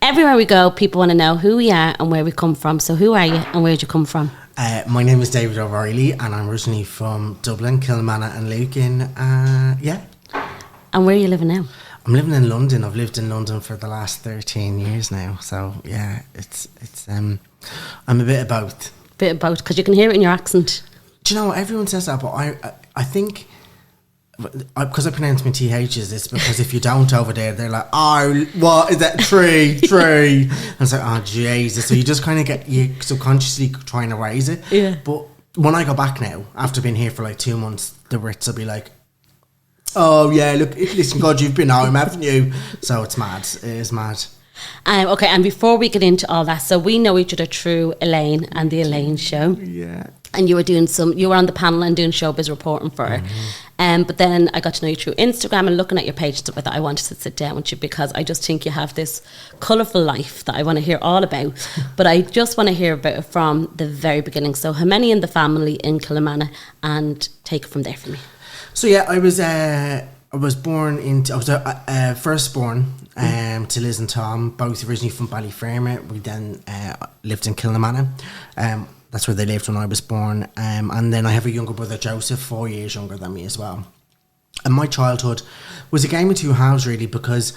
everywhere we go, people want to know who we are and where we come from. So who are you and where did you come from? My name is David O Reilly and I'm originally from Dublin, Kilnamanagh and Lucan. And where are you living now? I'm living in London. I've lived in London for the last 13 years now. So yeah, it's I'm a bit of both. Bit of both, because you can hear it in your accent. Do you know, everyone says that, but I think, because I pronounce my THs, it's because if you don't over there, they're like, oh, what is that, tree? And it's like, oh, Jesus. So you just kind of you subconsciously trying to raise it. Yeah. But when I go back now, after being here for like 2 months, the Brits will be like, oh, yeah, look, listen, God, you've been home, haven't you? So it's mad. It is mad. Okay, and before we get into all that, so we know each other through Elaine and the Elaine Show. Yeah. And you were on the panel and doing showbiz reporting for her. But then I got to know you through Instagram and looking at your page and stuff like that. I wanted to sit down with you because I just think you have this colourful life that I want to hear all about. But I just want to hear about it from the very beginning. So how many in the family in Kilnamanagh, and take it from there for me. So yeah, I was born into, I was firstborn to Liz and Tom, both originally from Ballyfermot. We then lived in Kilnamanagh. That's where they lived when I was born. And then I have a younger brother, Joseph, 4 years younger than me as well. And my childhood was a game of two halves, really, because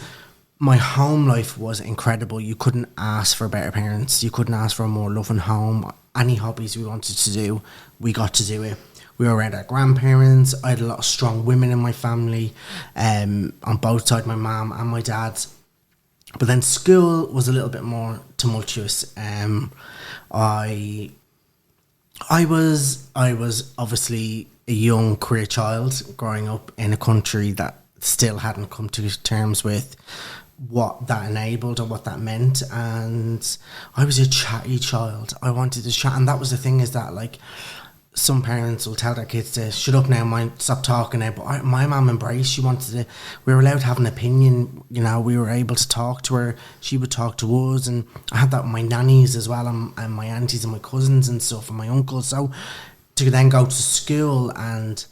my home life was incredible. You couldn't ask for better parents. You couldn't ask for a more loving home. Any hobbies we wanted to do, we got to do it. We were around our grandparents. I had a lot of strong women in my family, on both sides, my mum and my dad. But then school was a little bit more tumultuous. I was obviously a young queer child growing up in a country that still hadn't come to terms with what that enabled or what that meant, and I was a chatty child. I wanted to chat, and that was the thing, is that like some parents will tell their kids to shut up now, mind, stop talking now. But my mum embraced. She wanted to. We were allowed to have an opinion. You know, we were able to talk to her. She would talk to us, and I had that with my nannies as well, and my aunties and my cousins and stuff, and my uncles. So to then go to school, and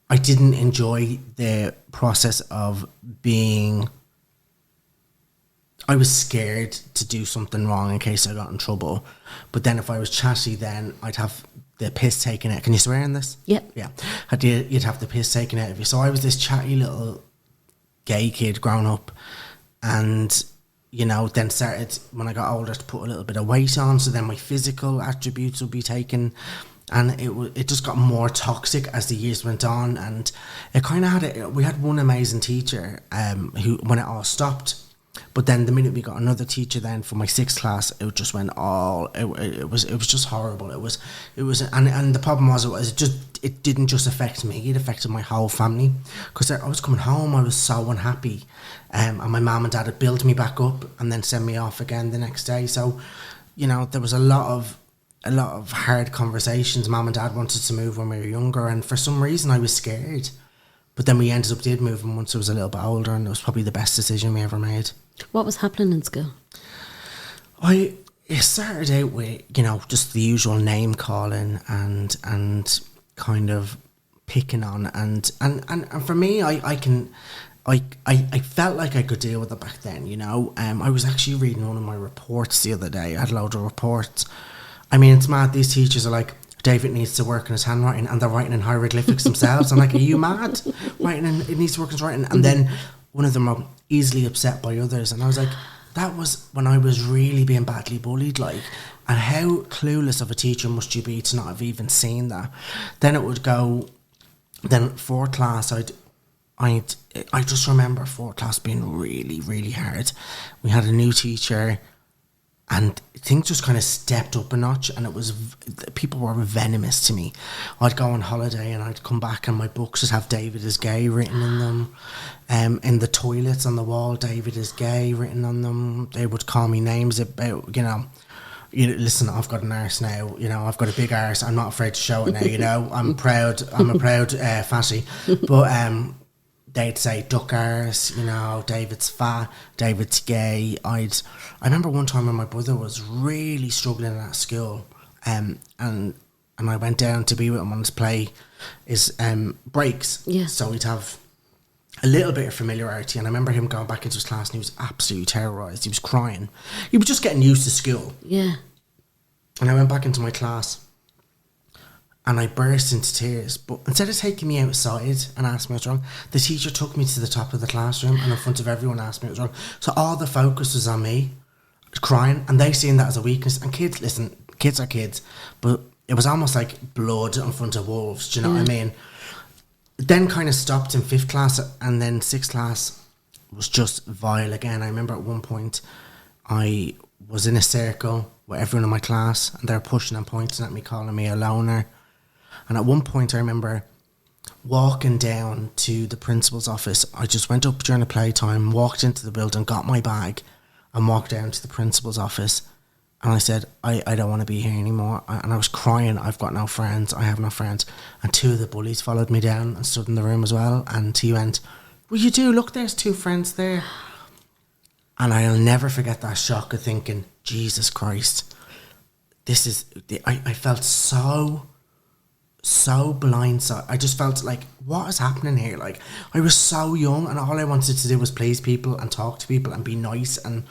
I didn't enjoy the process of being. I was scared to do something wrong in case I got in trouble. But then if I was chatty, then I'd have the piss taken out. Can you swear in this? Yep. Yeah. You'd have the piss taken out of you. So I was this chatty little gay kid growing up, and, you know, then started, when I got older, to put a little bit of weight on, so then my physical attributes would be taken, and it just got more toxic as the years went on. And it kind of we had one amazing teacher who, when it all stopped, but then the minute we got another teacher then for my 6th class, it just went all, it was just horrible. It was, and the problem was, it didn't just affect me, it affected my whole family. Because I was coming home, I was so unhappy. And my mum and dad had built me back up and then sent me off again the next day. So, you know, there was a lot of hard conversations. Mum and dad wanted to move when we were younger, and for some reason I was scared. But then we did moving once I was a little bit older, and it was probably the best decision we ever made. What was happening in school? It started out with, you know, just the usual name calling and kind of picking on, and for me, I felt like I could deal with it back then, you know. I was actually reading one of my reports the other day. I had a load of reports. I mean, it's mad. These teachers are like, David needs to work on his handwriting, and they're writing in hieroglyphics themselves. I'm like, are you mad? It needs to work on his writing. And then one of them are easily upset by others. And I was like, that was when I was really being badly bullied, like, and how clueless of a teacher must you be to not have even seen that? Then it would go, then 4th class, I just remember 4th class being really, really hard. We had a new teacher, and things just kind of stepped up a notch, and people were venomous to me. I'd go on holiday and I'd come back and my books would have David is gay written in them. In the toilets on the wall, David is gay written on them. They would call me names about, you know, listen, I've got an arse now, you know, I've got a big arse, I'm not afraid to show it now, you know, I'm a proud fatty. But they'd say duck arse, you know, David's fat, David's gay. I remember one time when my brother was really struggling at school, and I went down to be with him on his breaks. Yeah. So we'd have a little bit of familiarity. And I remember him going back into his class and he was absolutely terrorised. He was crying. He was just getting used to school. Yeah. And I went back into my class and I burst into tears. But instead of taking me outside and asking me what's wrong, the teacher took me to the top of the classroom and in front of everyone asked me what's wrong. So all the focus was on me crying, and they seen that as a weakness. And kids, listen, kids are kids, but it was almost like blood in front of wolves. Do you know what I mean? Then kind of stopped in 5th class, and then 6th class was just vile again. I remember at one point I was in a circle with everyone in my class and they were pushing and pointing at me, calling me a loner. And at one point I remember walking down to the principal's office. I just went up during the playtime, walked into the building, got my bag and walked down to the principal's office. And I said, I don't want to be here anymore. And I was crying. I've got no friends. I have no friends. And 2 of the bullies followed me down and stood in the room as well. And he went, well, you do. Look, there's 2 friends there. And I'll never forget that shock of thinking, Jesus Christ, this is... I felt so blindsided. I just felt like, what is happening here? Like, I was so young and all I wanted to do was please people and talk to people and be nice and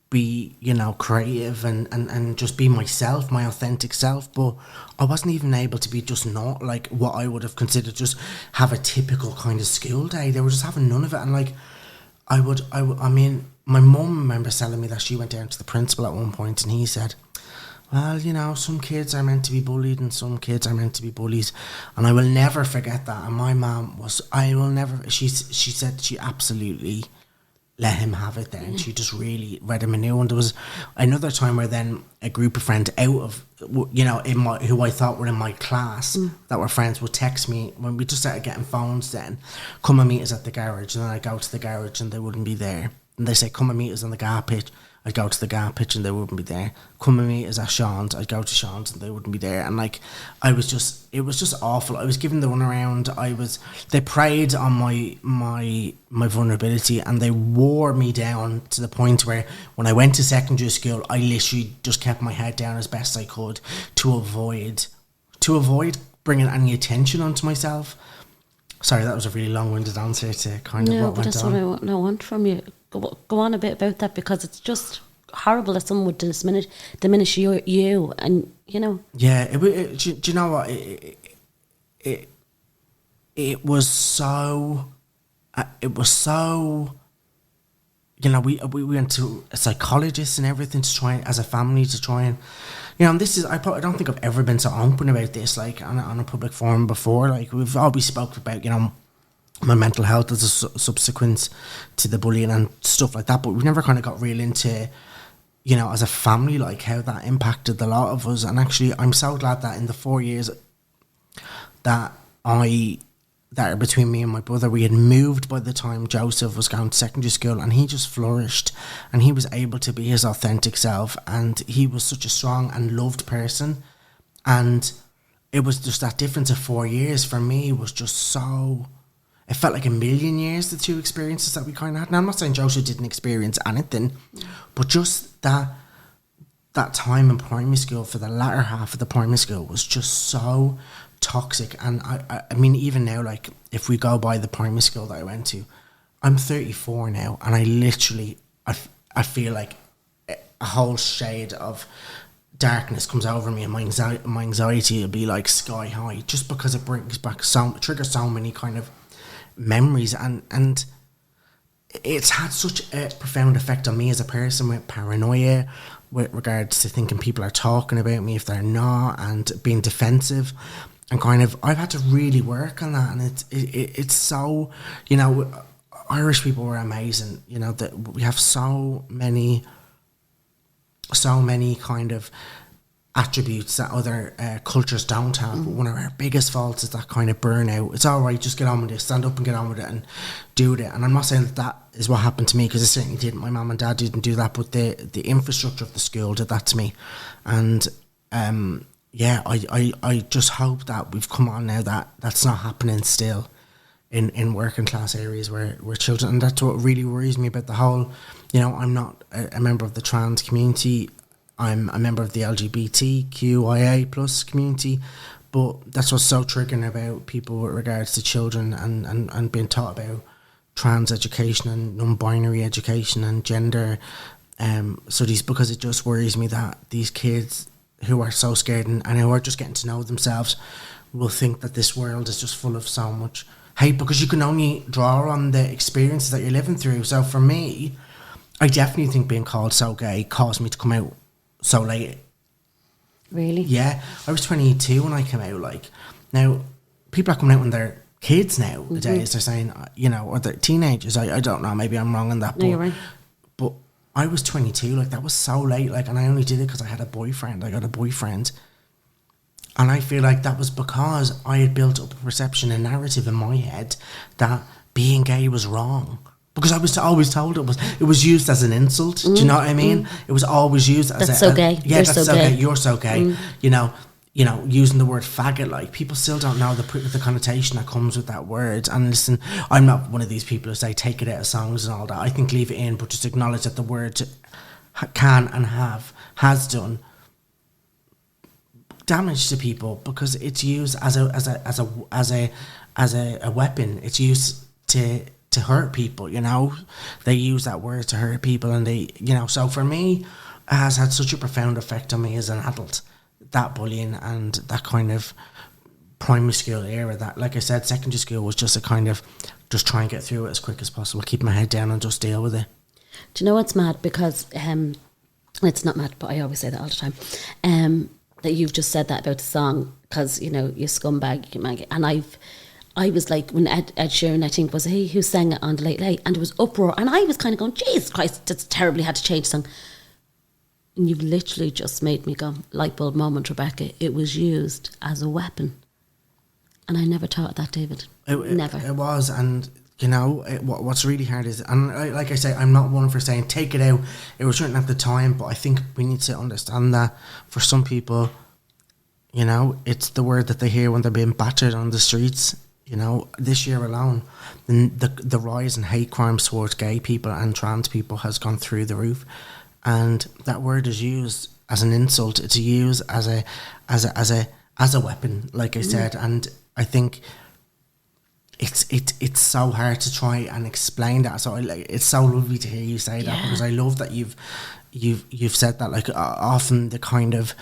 be, you know, creative and just be myself, my authentic self. But I wasn't even able to be just not like what I would have considered just have a typical kind of school day. They were just having none of it. And like I mean, my mum remembers telling me that she went down to the principal at one point and he said, well, you know, some kids are meant to be bullied and some kids are meant to be bullies. And I will never forget that. And my mum was, she said she absolutely let him have it then. She just really read him anew. And there was another time where then a group of friends out of, you know, who I thought were in my class that were friends would text me when we just started getting phones then, come and meet us at the garage. And then I go to the garage and they wouldn't be there. And they say, come and meet us on the gar pitch. I'd go to the gar pitch and they wouldn't be there. Come and meet us at Sean's. I'd go to Sean's and they wouldn't be there. And like, it was just awful. I was given the runaround. They preyed on my vulnerability and they wore me down to the point where when I went to secondary school, I literally just kept my head down as best I could to avoid bringing any attention onto myself. Sorry, that was a really long-winded answer to kind of what went on. No, but that's what I want from you. Go on a bit about that, because it's just horrible that someone would diminish you and, you know. Yeah, do you know what? It was so... You know, we went to a psychologist and everything to try, as a family, to try and... You know, and this is... I don't think I've ever been so open about this, like, on a public forum before. Like, we've always spoke about, you know, my mental health as a subsequent to the bullying and stuff like that, but we've never kind of got real into, you know, as a family, like how that impacted a lot of us. And actually I'm so glad that in the 4 years that are between me and my brother, we had moved by the time Joseph was going to secondary school, and he just flourished and he was able to be his authentic self, and he was such a strong and loved person. And it was just that difference of 4 years for me was just so... It felt like a million years, the 2 experiences that we kind of had. Now, I'm not saying Joshua didn't experience anything, but just that time in primary school, for the latter half of the primary school, was just so toxic. And I mean, even now, like, if we go by the primary school that I went to, I'm 34 now, and I literally, I feel like a whole shade of darkness comes over me, and my anxiety will be like sky high, just because it brings back triggers so many kind of memories, and it's had such a profound effect on me as a person, with paranoia, with regards to thinking people are talking about me if they're not, and being defensive, and kind of I've had to really work on that. And it's so, you know, Irish people were amazing, you know, that we have so many kind of attributes that other cultures don't have. But one of our biggest faults is that kind of burnout. It's all right, just get on with it, stand up and get on with it and do it. And I'm not saying that is what happened to me, because it certainly didn't. My mum and dad didn't do that, but the infrastructure of the school did that to me. And yeah, I just hope that we've come on now that that's not happening still in working class areas where children, and that's what really worries me about the whole, you know, I'm not a member of the trans community, I'm a member of the LGBTQIA plus community, But that's what's so triggering about people with regards to children and being taught about trans education and non-binary education and gender studies, because it just worries me that these kids who are so scared and who are just getting to know themselves will think that this world is just full of so much hate, because you can only draw on the experiences that you're living through. So for me, I definitely think being called so gay caused me to come out so late. Really? Yeah, I was 22 when I came out. Like, now people are coming out when they're kids nowadays. They're saying, you know, or they're teenagers. I don't know, maybe I'm wrong on that. No, you're right. But I was 22, like that was so late. Like, and I only did it because I had a boyfriend. I got a boyfriend. And I feel like that was because I had built up a perception, a narrative in my head that being gay was wrong. Because I was always told it was used as an insult. Do you know what I mean? It was always used as that's so gay. Yeah, that's so gay. You're so gay. You know, using the word faggot, like people still don't know the connotation that comes with that word. And listen, I'm not one of these people who say take it out of songs and all that. I think leave it in, but just acknowledge that the word can and has done damage to people, because it's used as a weapon. It's used to hurt people, you know. They use that word to hurt people, and they, you know. So for me, it has had such a profound effect on me as an adult, that bullying and that kind of primary school era. That, like I said, secondary school was just a kind of just try and get through it as quick as possible, keep my head down and just deal with it. Do you know what's mad? Because it's not mad, but I always say that all the time. That you've just said that about the song, because, you know, you scumbag, you mag, and I was like, when Ed Sheeran, I think, was he who sang it on the Late Late, and there was uproar, and I was kind of going, Jesus Christ, that's terribly had to change the song. And you've literally just made me go, light bulb moment, Rebecca. It was used as a weapon. And I never thought that, David. Never. It was, and, you know, what's really hard is, and like I say, I'm not one for saying take it out. It was written at the time, but I think we need to understand that for some people, you know, it's the word that they hear when they're being battered on the streets. You know, this year alone, the rise in hate crimes towards gay people and trans people has gone through the roof, and that word is used as an insult. It's used as a weapon, like I said, and I think it's so hard to try and explain that. So it's so lovely to hear you say that, because I love that you've said that. Like, often the kind of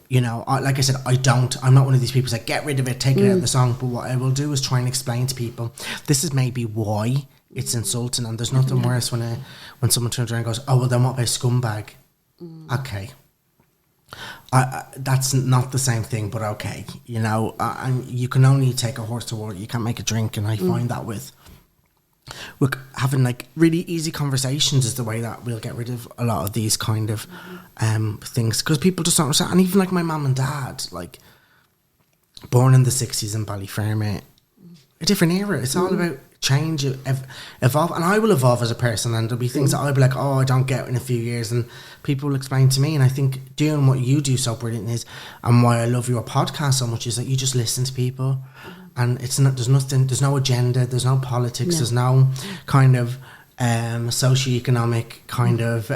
you know, like I said, I'm not one of these people that get rid of it, take it out of the song, but what I will do is try and explain to people this is maybe why it's insulting, and there's nothing worse when someone turns around and goes, oh well, then what about scumbag? Okay, that's not the same thing, but okay, you know, and you can only take a horse to water, you can't make a drink, and I find that with having like really easy conversations is the way that we'll get rid of a lot of these kind of things, because people just don't understand. And even like my mum and dad, like born in the 60s in Ballyfermot, a different era. It's all about change, evolve, and I will evolve as a person, and there'll be things that I'll be like, oh, I don't get in a few years, and people will explain to me. And I think doing what you do so brilliant is, and why I love your podcast so much, is that you just listen to people. And it's not. There's nothing. There's no agenda. There's no politics. There's no kind of socioeconomic kind of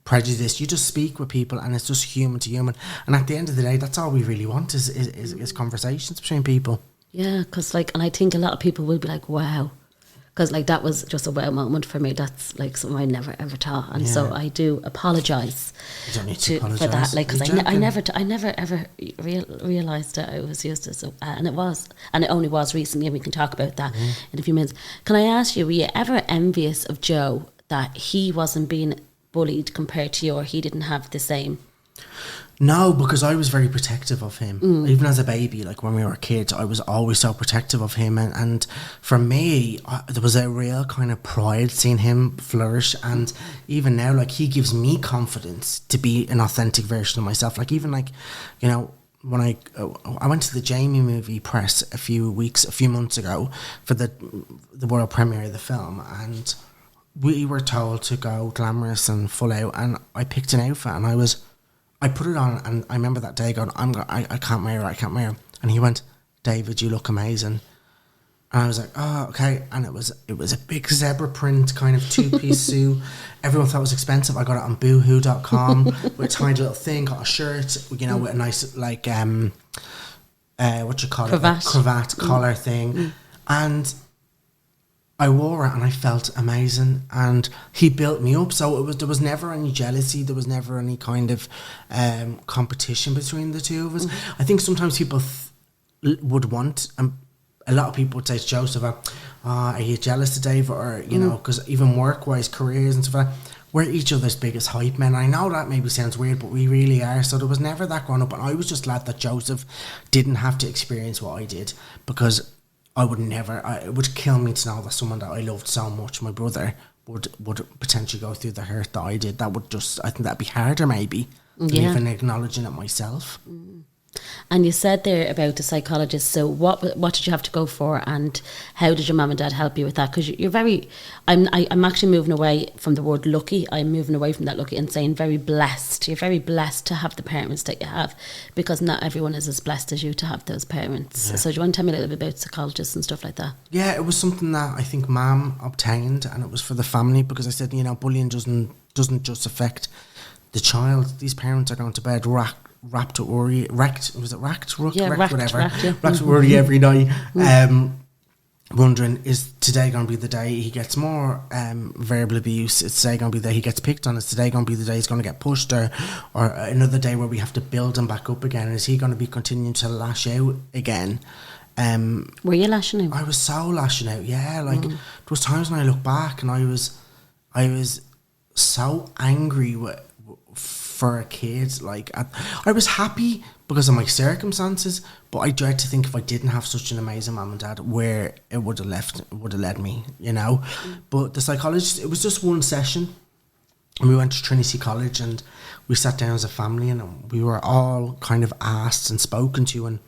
prejudice. You just speak with people, and it's just human to human. And at the end of the day, that's all we really want is conversations between people. Yeah, because like, and I think a lot of people will be like, wow, because like that was just a wow moment for me. That's like something I never ever thought, and so I do apologise. You don't need to apologise for that, like, because I never ever realised that it was used as and it only was recently, and we can talk about that in a few minutes. Can I ask you, were you ever envious of Joe that he wasn't being bullied compared to you, or he didn't have the same? No, because I was very protective of him. Even as a baby, like when we were kids, I was always so protective of him. And for me, there was a real kind of pride seeing him flourish. And even now, like, he gives me confidence to be an authentic version of myself. Like, even like, you know, when I went to the Jamie movie press a few months ago for the world premiere of the film, and we were told to go glamorous and full out, and I picked an outfit, and I put it on, and I remember that day going, I can't wear it. And he went, David, you look amazing. And I was like, oh, okay. And it was a big zebra print kind of 2-piece suit. Everyone thought it was expensive. I got it on boohoo.com with a tiny little thing, got a shirt, with a nice, like, what you call it? Cravat collar thing. And I wore it and I felt amazing, and he built me up. So there was never any jealousy. There was never any kind of competition between the two of us. I think sometimes people would want... a lot of people would say to Joseph, are you jealous of David? Or, because even work-wise, careers and stuff like that, we're each other's biggest hype men. I know that maybe sounds weird, but we really are. So there was never that growing up. And I was just glad that Joseph didn't have to experience what I did, because I would never... it would kill me to know that someone that I loved so much, my brother, would potentially go through the hurt that I did. That would just... I think that'd be harder maybe than even acknowledging it myself. And you said there about the psychologist. So what did you have to go for, and how did your mum and dad help you with that? Because you're very... I'm actually moving away from the word lucky. I'm moving away from that lucky and saying very blessed. You're very blessed to have the parents that you have, because not everyone is as blessed as you to have those parents. Yeah. So do you want to tell me a little bit about psychologists and stuff like that? Yeah, it was something that I think Mum obtained, and it was for the family, because I said, bullying doesn't just affect the child. These parents are going to bed racked worry every night, wondering, is today going to be the day he gets more verbal abuse? Is today going to be the day he gets picked on? Is today going to be the day he's going to get pushed, or another day where we have to build him back up again? Is he going to be continuing to lash out again? Were you lashing out? I was so lashing out, yeah. Like there was times when I look back and I was so angry for a kid. Like I was happy because of my circumstances, but I dread to think if I didn't have such an amazing mum and dad, where it would have led me, But the psychologist, it was just one session, and we went to Trinity College and we sat down as a family, and we were all kind of asked and spoken to, and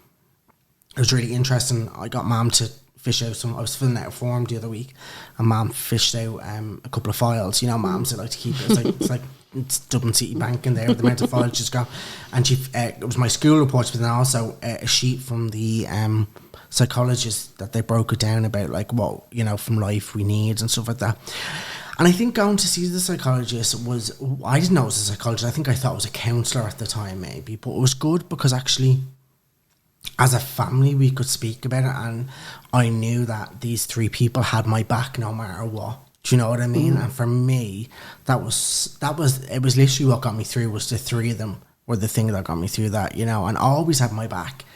it was really interesting. I got Mum to fish out I was filling out a form the other week, and Mum fished out a couple of files. Mums that like to keep it. It's Dublin City Bank in there with the amount of files she's got, and it was my school reports, but then also a sheet from the psychologist that they broke it down about, like, what from life we need and stuff like that. And I think going to see the psychologist I didn't know it was a psychologist. I think I thought it was a counsellor at the time maybe, but it was good because actually as a family we could speak about it, and I knew that these three people had my back no matter what. Do you know what I mean? And for me, it was literally what got me through. Was the three of them were the thing that got me through that, and always had my back.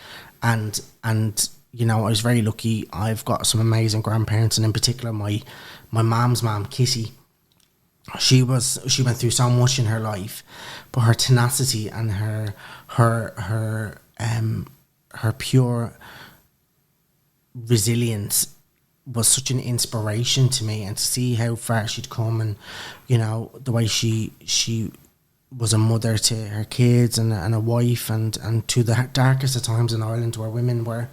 And I was very lucky. I've got some amazing grandparents, and in particular my mom's mom, Kitty. She went through so much in her life, but her tenacity and her pure resilience was such an inspiration to me, and to see how far she'd come, and the way she was a mother to her kids and a wife, and to the darkest of times in Ireland where women were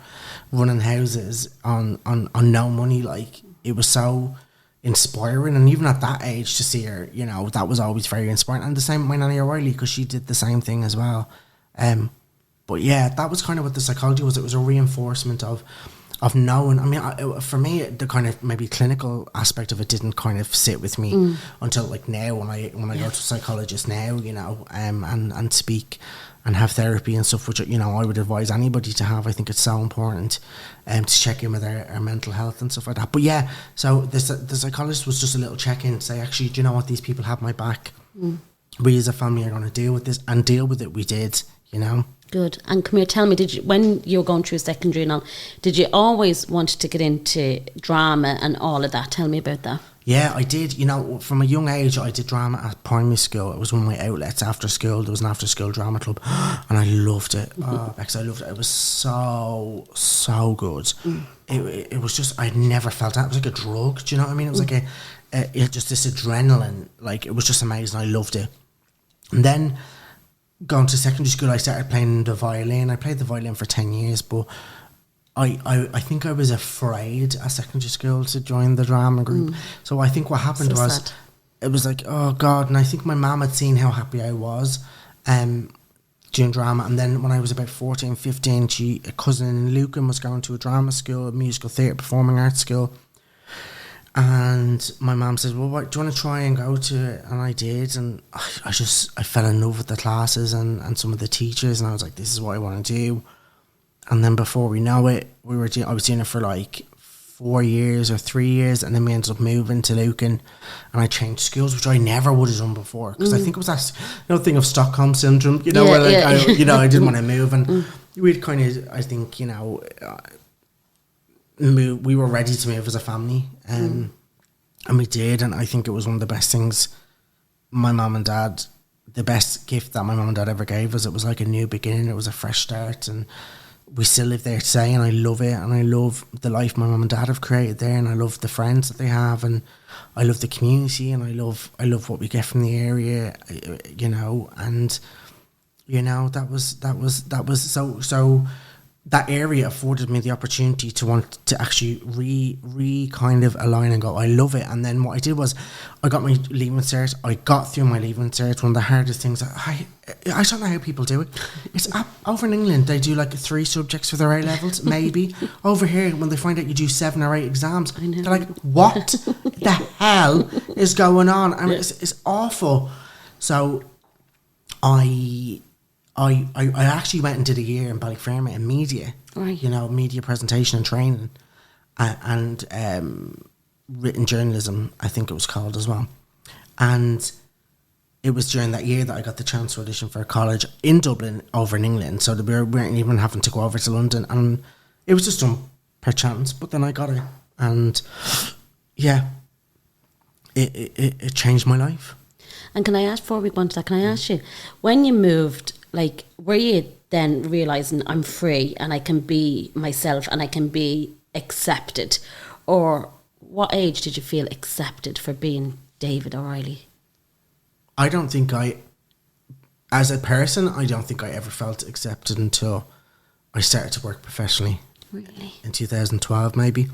running houses on no money. Like, it was so inspiring, and even at that age to see her, that was always very inspiring. And the same with my Nanny O'Reilly, because she did the same thing as well. But yeah, that was kind of what the psychology was. It was a reinforcement of knowing. I mean, for me, the kind of maybe clinical aspect of it didn't kind of sit with me until like now, when I go to a psychologist now, and speak and have therapy and stuff, which I would advise anybody to have. I think it's so important to check in with our mental health and stuff like that. But yeah, so the psychologist was just a little check-in to say, actually, do you know what, these people have my back. We as a family are going to deal with this, and deal with it we did. Good. And come here, tell me, when you were going through secondary and all, did you always want to get into drama and all of that? Tell me about that. Yeah, I did. From a young age, I did drama at primary school. It was one of my outlets after school. There was an after-school drama club, and I loved it. Because I loved it. It was so, so good. It was just, I'd never felt that. It was like a drug, do you know what I mean? It was like just this adrenaline. Like, it was just amazing. I loved it. And then going to secondary school, I started playing the violin. I played the violin for 10 years, but I think I was afraid at secondary school to join the drama group. So I think what happened was it was like, oh God, and I think my mum had seen how happy I was. doing drama. And then when I was about 14, 15, a cousin in Lucan was going to a drama school, a musical theatre, performing arts school. And my mum said, well, what, do you want to try and go to it? And I did. And I fell in love with the classes and some of the teachers. And I was like, this is what I want to do. And then before we know it, I was doing it for like 4 years or 3 years, and then we ended up moving to Lucan, and I changed schools, which I never would have done before, because I think it was that thing of Stockholm syndrome, where like I didn't want to move, and we'd kind of, I think, move. We were ready to move as a family, and we did, and I think it was one of the best things. My mum and dad, the best gift that my mum and dad ever gave us. It was like a new beginning. It was a fresh start, and we still live there today, and I love it, and I love the life my mum and dad have created there, and I love the friends that they have, and I love the community, and I love what we get from the area, and that was so that area afforded me the opportunity to want to actually re kind of align and go, I love it. And then what I did was I got my leaving cert. I got through my leaving cert. One of the hardest things, I don't know how people do it. It's over in England, they do like 3 subjects for their A levels, maybe. Over here, when they find out you do 7 or 8 exams, they're like, what the hell is going on? I mean, it's awful. So I actually went and did a year in Ballyfermot in media, right. Media presentation and training, and written journalism, I think it was called as well. And it was during that year that I got the chance to audition for a college in Dublin over in England, so we weren't even having to go over to London, and it was just done per chance, but then I got it, and yeah, it changed my life. And can I ask, before we go on to that, can I ask you, when you moved, like, were you then realising I'm free and I can be myself and I can be accepted? Or what age did you feel accepted for being David O Reilly? I don't think as a person, I don't think I ever felt accepted until I started to work professionally. Really? In 2012, maybe.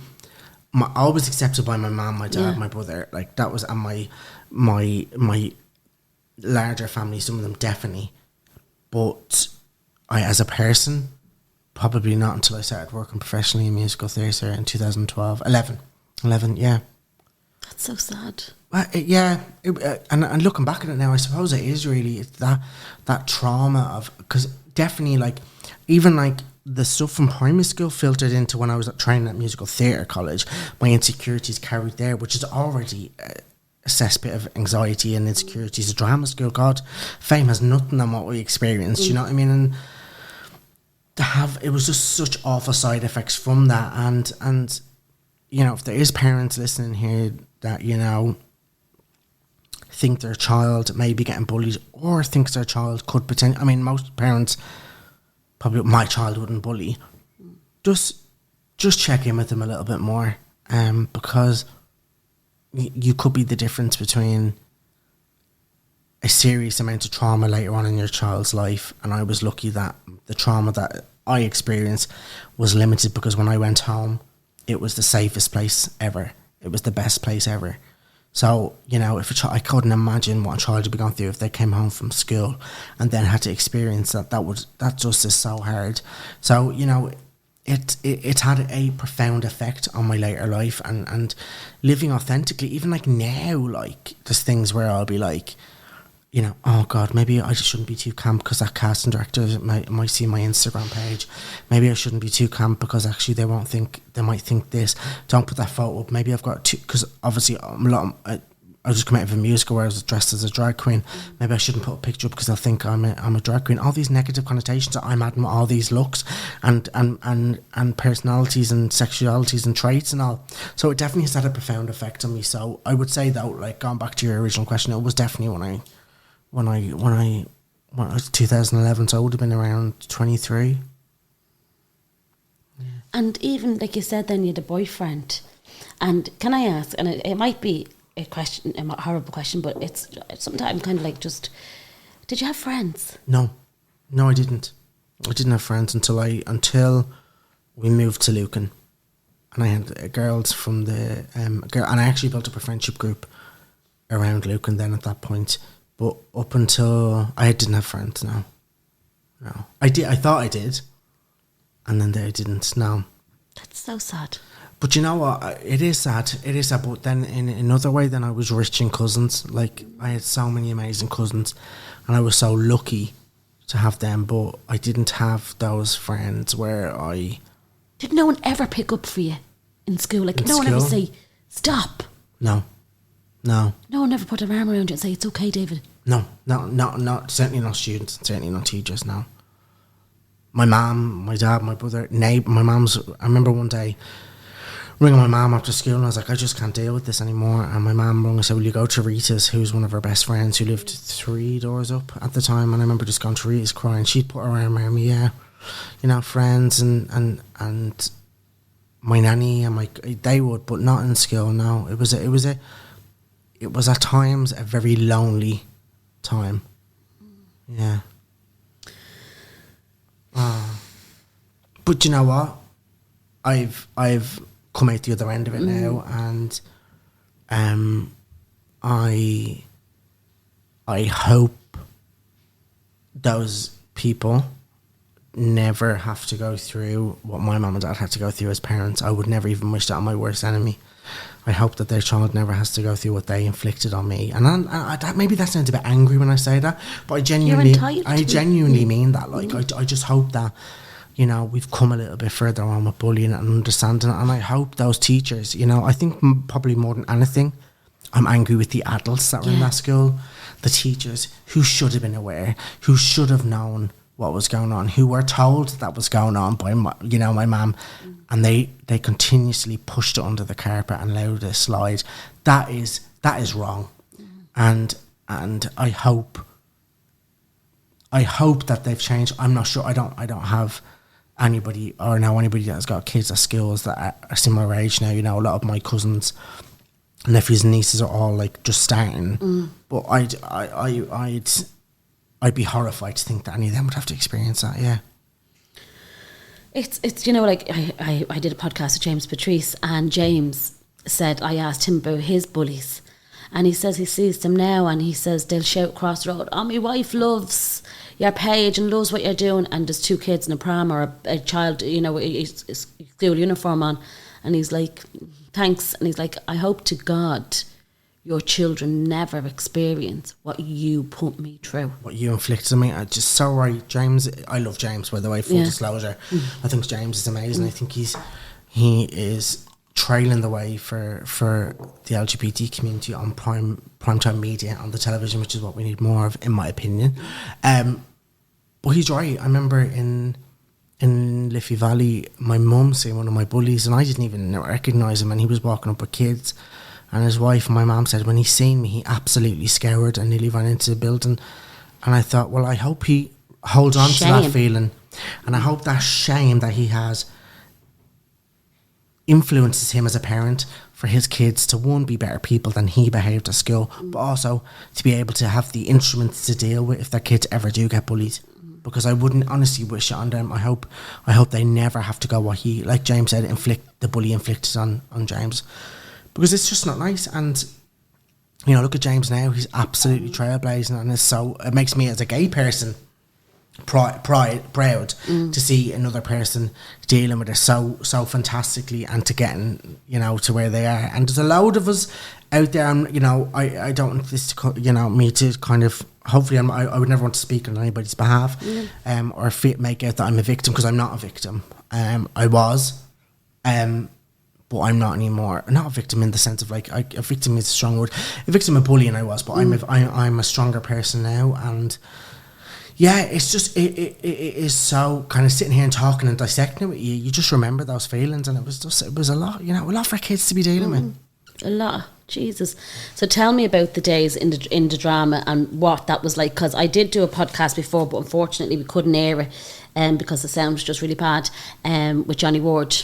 I was accepted by my mum, my dad, my brother. Like, that was, and my larger family, some of them definitely. But I, as a person, probably not until I started working professionally in musical theatre in 2012. 11, yeah. That's so sad. And looking back at it now, I suppose it is really that trauma of, because definitely, like, even like the stuff from primary school filtered into when I was training at musical theatre college, my insecurities carried there, which is already a cesspit of anxiety and insecurities. At drama school, God, fame has nothing on what we experienced, you know what I mean? And it was just such awful side effects from that, and if there is parents listening here that think their child may be getting bullied, or thinks their child could potentially, I mean, most parents, probably my child wouldn't bully, just check in with them a little bit more, because you could be the difference between a serious amount of trauma later on in your child's life. And I was lucky that the trauma that I experienced was limited, because when I went home, it was the safest place ever. It was the best place ever. So, if I couldn't imagine what a child would be going through if they came home from school and then had to experience that. That just is so hard. So, it had a profound effect on my later life, and living authentically. Even like now, like, there's things where I'll be like, oh God, maybe I just shouldn't be too camp because that casting director might see my Instagram page. Maybe I shouldn't be too camp because actually they might think this. Don't put that photo up. Maybe I've got two, because obviously I just come out of a musical where I was dressed as a drag queen. Maybe I shouldn't put a picture up because they'll think I'm a drag queen. All these negative connotations that I'm adding with all these looks and personalities and sexualities and traits and all. So it definitely has had a profound effect on me. So I would say, though, like, going back to your original question, it was definitely when I was 2011, so I would have been around 23. And even, like you said, then you had a boyfriend. And can I ask, and it might be a horrible question, but it's sometimes kind of like, just, did you have friends? No, I didn't. I didn't have friends until we moved to Lucan, and I had girls from the and I actually built up a friendship group around Lucan then at that point. But up until I didn't have friends, no. No. I did. I thought I did. And then I didn't. No. That's so sad. But you know what? It is sad. It is sad. But then in another way, then I was rich in cousins. Like, I had so many amazing cousins. And I was so lucky to have them. But I didn't have those friends where I... Did no one ever pick up for you in school? Like, In no one ever school? say, stop. No. No. No one ever put their arm around you and say, it's okay, David. No. Certainly not students. Certainly not teachers, no. My mum, my dad, my brother, neighbour, my mum's... I remember one day ringing my mum after school and I was like, I just can't deal with this anymore. And my mum rang and said, will you go to Rita's, who's one of her best friends who lived 3 doors up at the time. And I remember just going to Rita's crying. She'd put her arm around me, yeah. You know, friends and my nanny and they would, but not in school, no. It was at times a very lonely time. Yeah. But you know what? I've come out the other end of it now, and I hope those people never have to go through what my mum and dad had to go through as parents. I would never even wish that on my worst enemy. I hope that their child never has to go through what they inflicted on me. And maybe that sounds a bit angry when I say that, but I genuinely mean that. Like, I just hope that, you know, we've come a little bit further on with bullying and understanding it. And I hope those teachers, you know, I think probably more than anything, I'm angry with the adults that were in that school, the teachers who should have been aware, who should have known what was going on, who were told that was going on by my mum, and they continuously pushed it under the carpet and allowed it to slide. That is wrong, and I hope that they've changed. I'm not sure. I don't have anybody or know anybody that's got kids at schools that are a similar age now. You know, a lot of my cousins, nephews and nieces are all like just starting, but I'd be horrified to think that any of them would have to experience that. Yeah. It's you know, like I did a podcast with James Patrice, and James said, I asked him about his bullies, and he says he sees them now, and he says they'll shout across the road, oh, my wife loves your page and loves what you're doing, and there's 2 kids in a pram or a child, you know, his school uniform on, and he's like, thanks, and he's like, I hope to God your children never experience what you put me through. What you inflicted on me. I just so right, James. I love James, by the way, full disclosure. I think James is amazing. I think he is trailing the way for the LGBT community on primetime media on the television, which is what we need more of, in my opinion. But he's right. I remember in Liffey Valley, my mum seeing one of my bullies, and I didn't even recognise him, and he was walking up with kids. And his wife and my mum said when he seen me, he absolutely scoured and nearly ran into the building. And I thought, well, I hope he holds on to that feeling. And I hope that shame that he has influences him as a parent for his kids to, one, be better people than he behaved at school, but also to be able to have the instruments to deal with if their kids ever do get bullied. Because I wouldn't honestly wish it on them. I hope they never have to go what he, like James said, the bully inflicted on James. Because it's just not nice. And, you know, look at James now. He's absolutely trailblazing. And it makes me as a gay person proud to see another person dealing with it so fantastically and to getting, you know, to where they are. And there's a load of us out there, and, you know, I don't want this to, you know, me to kind of, hopefully I would never want to speak on anybody's behalf or make out that I'm a victim, because I'm not a victim. I was. But I'm not anymore. Not a victim in the sense of like, a victim is a strong word. A victim of bullying I was, but I'm a stronger person now. And yeah, it's just, it is so kind of sitting here and talking and dissecting it with you. You just remember those feelings, and it was a lot, you know, a lot for kids to be dealing with. A lot, Jesus. So tell me about the days in the drama and what that was like, because I did do a podcast before, but unfortunately we couldn't air it because the sound was just really bad, with Johnny Ward.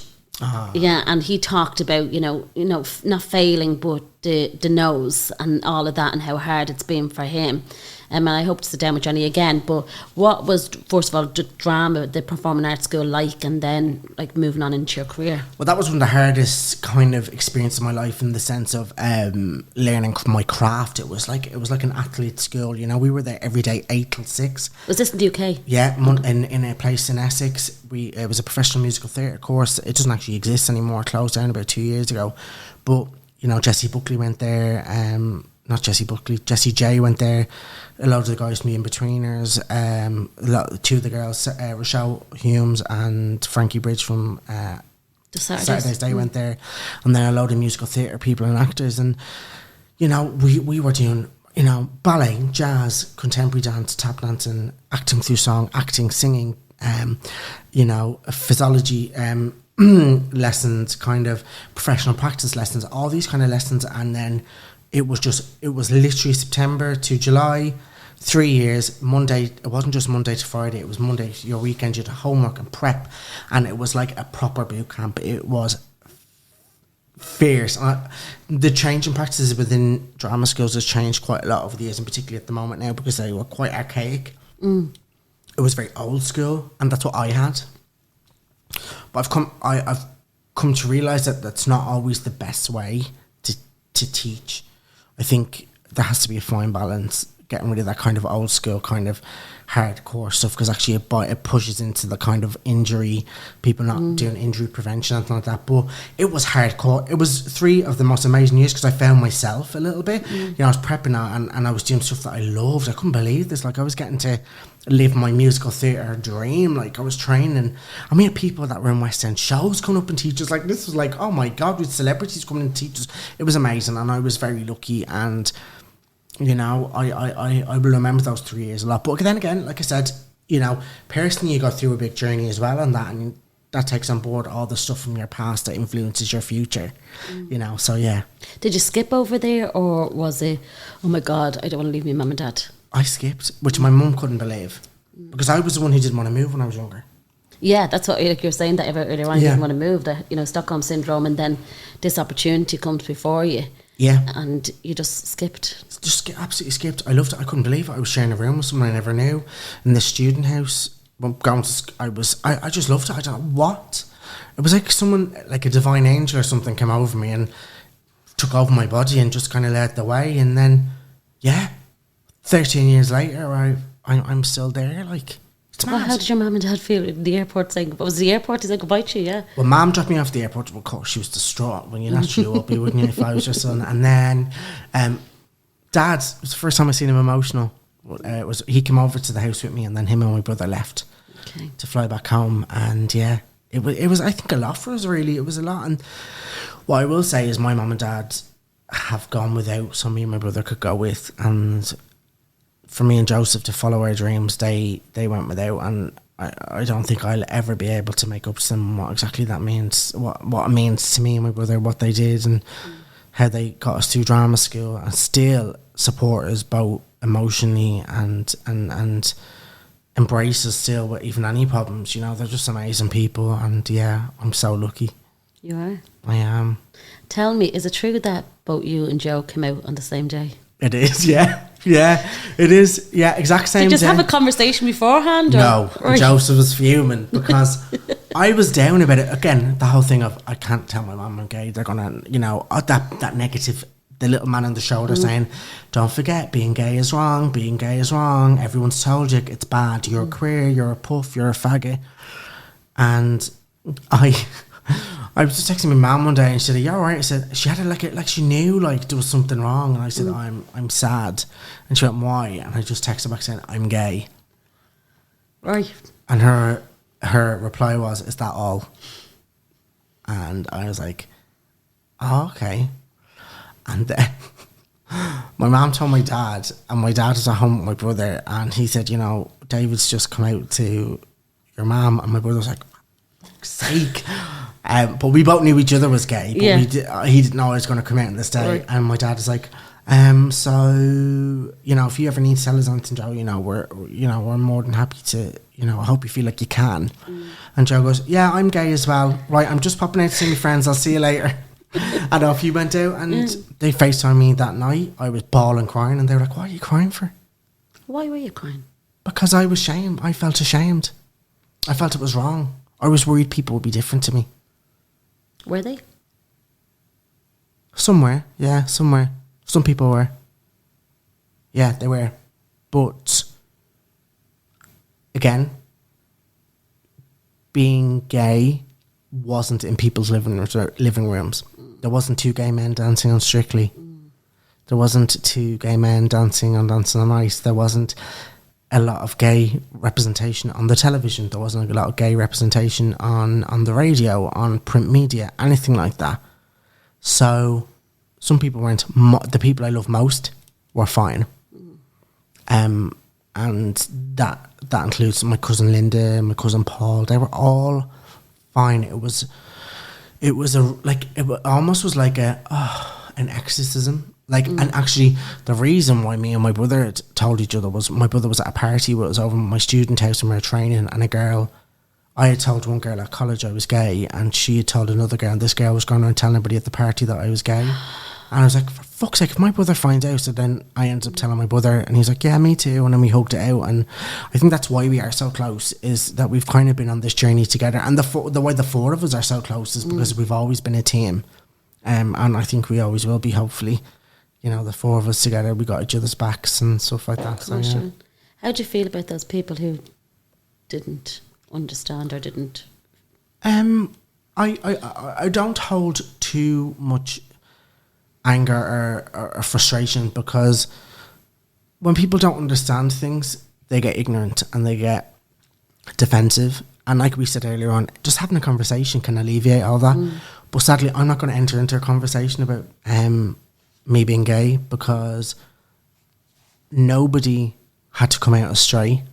Yeah, and he talked about, you know, not failing, but the no's and all of that and how hard it's been for him. And I hope to sit down with Johnny again. But what was, first of all, the drama, the performing arts school like, and then like moving on into your career? Well, that was one of the hardest kind of experience of my life, in the sense of learning my craft. It was like an athlete school. You know, we were there every day, 8 till 6. Was this in the UK? Yeah, in a place in Essex. It was a professional musical theatre course. It doesn't actually exist anymore. It closed down about 2 years ago. But you know, Jessie Buckley went there. Not Jessie Buckley, Jessie J went there. A lot of the guys from the In-Betweeners. Two of the girls, Rochelle Humes and Frankie Bridge from The Saturdays, they went there. And then a load of musical theatre people and actors. And, you know, we were doing, you know, ballet, jazz, contemporary dance, tap dancing, acting through song, acting, singing, you know, physiology, lessons, kind of professional practice lessons, all these kind of lessons. And then it was literally September to July, 3 years, Monday. It wasn't just Monday to Friday, it was Monday to your weekend. You had homework and prep, and it was like a proper boot camp. It was fierce. The change in practices within drama schools has changed quite a lot over the years, and particularly at the moment now, because they were quite archaic. It was very old school, and that's what I had. But I've come to realise that that's not always the best way to teach. I think there has to be a fine balance, getting rid of that kind of old school, kind of hardcore stuff, because actually it pushes into the kind of injury, people not doing injury prevention, anything like that. But it was hardcore. It was 3 of the most amazing years, because I found myself a little bit. You know, I was prepping and I was doing stuff that I loved. I couldn't believe this. Like, I was getting to live my musical theatre dream. Like, I was training, and we had people that were in West End shows coming up and teach us. Like, this was like, oh my God, with celebrities coming and teach us. It was amazing, and I was very lucky. And you know, I will remember those 3 years a lot. But then again, like I said, you know, personally, you go through a big journey as well, and that takes on board all the stuff from your past that influences your future. You know, so yeah. Did you skip over there, or was it, oh my God, I don't want to leave my mum and dad? I skipped, which my mum couldn't believe, because I was the one who didn't want to move when I was younger. Yeah, that's what, like you're saying that earlier on, you didn't want to move, that, you know, Stockholm syndrome, and then this opportunity comes before you. Yeah. And you just skipped. Absolutely skipped. I loved it. I couldn't believe it. I was sharing a room with someone I never knew in the student house. I just loved it. I don't know what. It was like someone, like a divine angel or something, came over me and took over my body and just kind of led the way. And then, 13 years later, I'm still there. Like, it's mad. Well, how did your mum and dad feel at the airport saying, was the airport to say goodbye to you? Yeah. Well, Mum dropped me off at the airport. Well, of course, she was distraught. When you naturally would be, wouldn't you, if I was your son? And then, Dad, it was the first time I seen him emotional. He came over to the house with me, and then him and my brother left to fly back home. And it was I think a lot for us, really. It was a lot. And what I will say is my mum and dad have gone without, so me and my brother could go with. And for me and Joseph to follow our dreams, they went without, and I don't think I'll ever be able to make up to them what exactly that means, what it means to me and my brother, what they did, and how they got us through drama school, and still support us both emotionally and embrace us still with even any problems. You know, they're just amazing people, and I'm so lucky. You are? I am. Tell me, is it true that both you and Joe came out on the same day? It is, yeah. Yeah, it is. Yeah, exact same. Did you just day. Have a conversation beforehand? Or? No, Right. Joseph was fuming because I was down about it. Again, the whole thing of, I can't tell my mum I'm gay. They're going to, you know, that negative, the little man on the shoulder saying, don't forget, being gay is wrong, being gay is wrong. Everyone's told you it's bad. You're queer, you're a puff, you're a faggot. And I was just texting my mum one day, and she said, "Are you all right?" I said, she had it like she knew like there was something wrong, and I said, I'm sad. And she went, "Why?" And I just texted back saying, "I'm gay." Right. And her reply was, "Is that all?" And I was like, "Oh, okay." And then my mum told my dad, and my dad was at home with my brother, and he said, "You know, David's just come out to your mum," and my brother was like, "For fuck's sake." But we both knew each other was gay, but he didn't know I was going to come out on this day. Right. And my dad was like, so, you know, if you ever need to tell us anything, Joe, you know, we're more than happy to, you know, I hope you feel like you can. And Joe goes, "Yeah, I'm gay as well. Right, I'm just popping out to see my friends. I'll see you later." And off you went out, and they FaceTimed me that night. I was bawling, crying, and they were like, "What are you crying for?" Why were you crying? Because I was ashamed. I felt ashamed. I felt it was wrong. I was worried people would be different to me. Were they? Somewhere. Some people were. Yeah, they were. But again, being gay wasn't in people's living rooms. There wasn't two gay men dancing on Strictly. There wasn't two gay men dancing on Dancing on Ice. There wasn't a lot of gay representation on the television. There wasn't a lot of gay representation on the radio, on print media, anything like that. So some people weren't. The people I love most were fine. And that includes my cousin Linda, my cousin Paul. They were all fine. It almost was like an exorcism. And actually, the reason why me and my brother had told each other was my brother was at a party where it was over my student house and we were training, and I had told one girl at college I was gay, and she had told another girl, and this girl was going around telling everybody at the party that I was gay. And I was like, for fuck's sake, if my brother finds out. So then I ended up telling my brother, and he's like, yeah, me too. And then we hugged it out. And I think that's why we are so close, is that we've kind of been on this journey together. And the way the four of us are so close is because we've always been a team. And I think we always will be, hopefully. You know, the four of us together, we got each other's backs and stuff like that. So, yeah. How do you feel about those people who didn't understand or didn't? I don't hold too much anger or frustration, because when people don't understand things, they get ignorant and they get defensive. And like we said earlier on, just having a conversation can alleviate all that. But sadly, I'm not going to enter into a conversation about me being gay, because nobody had to come out astray.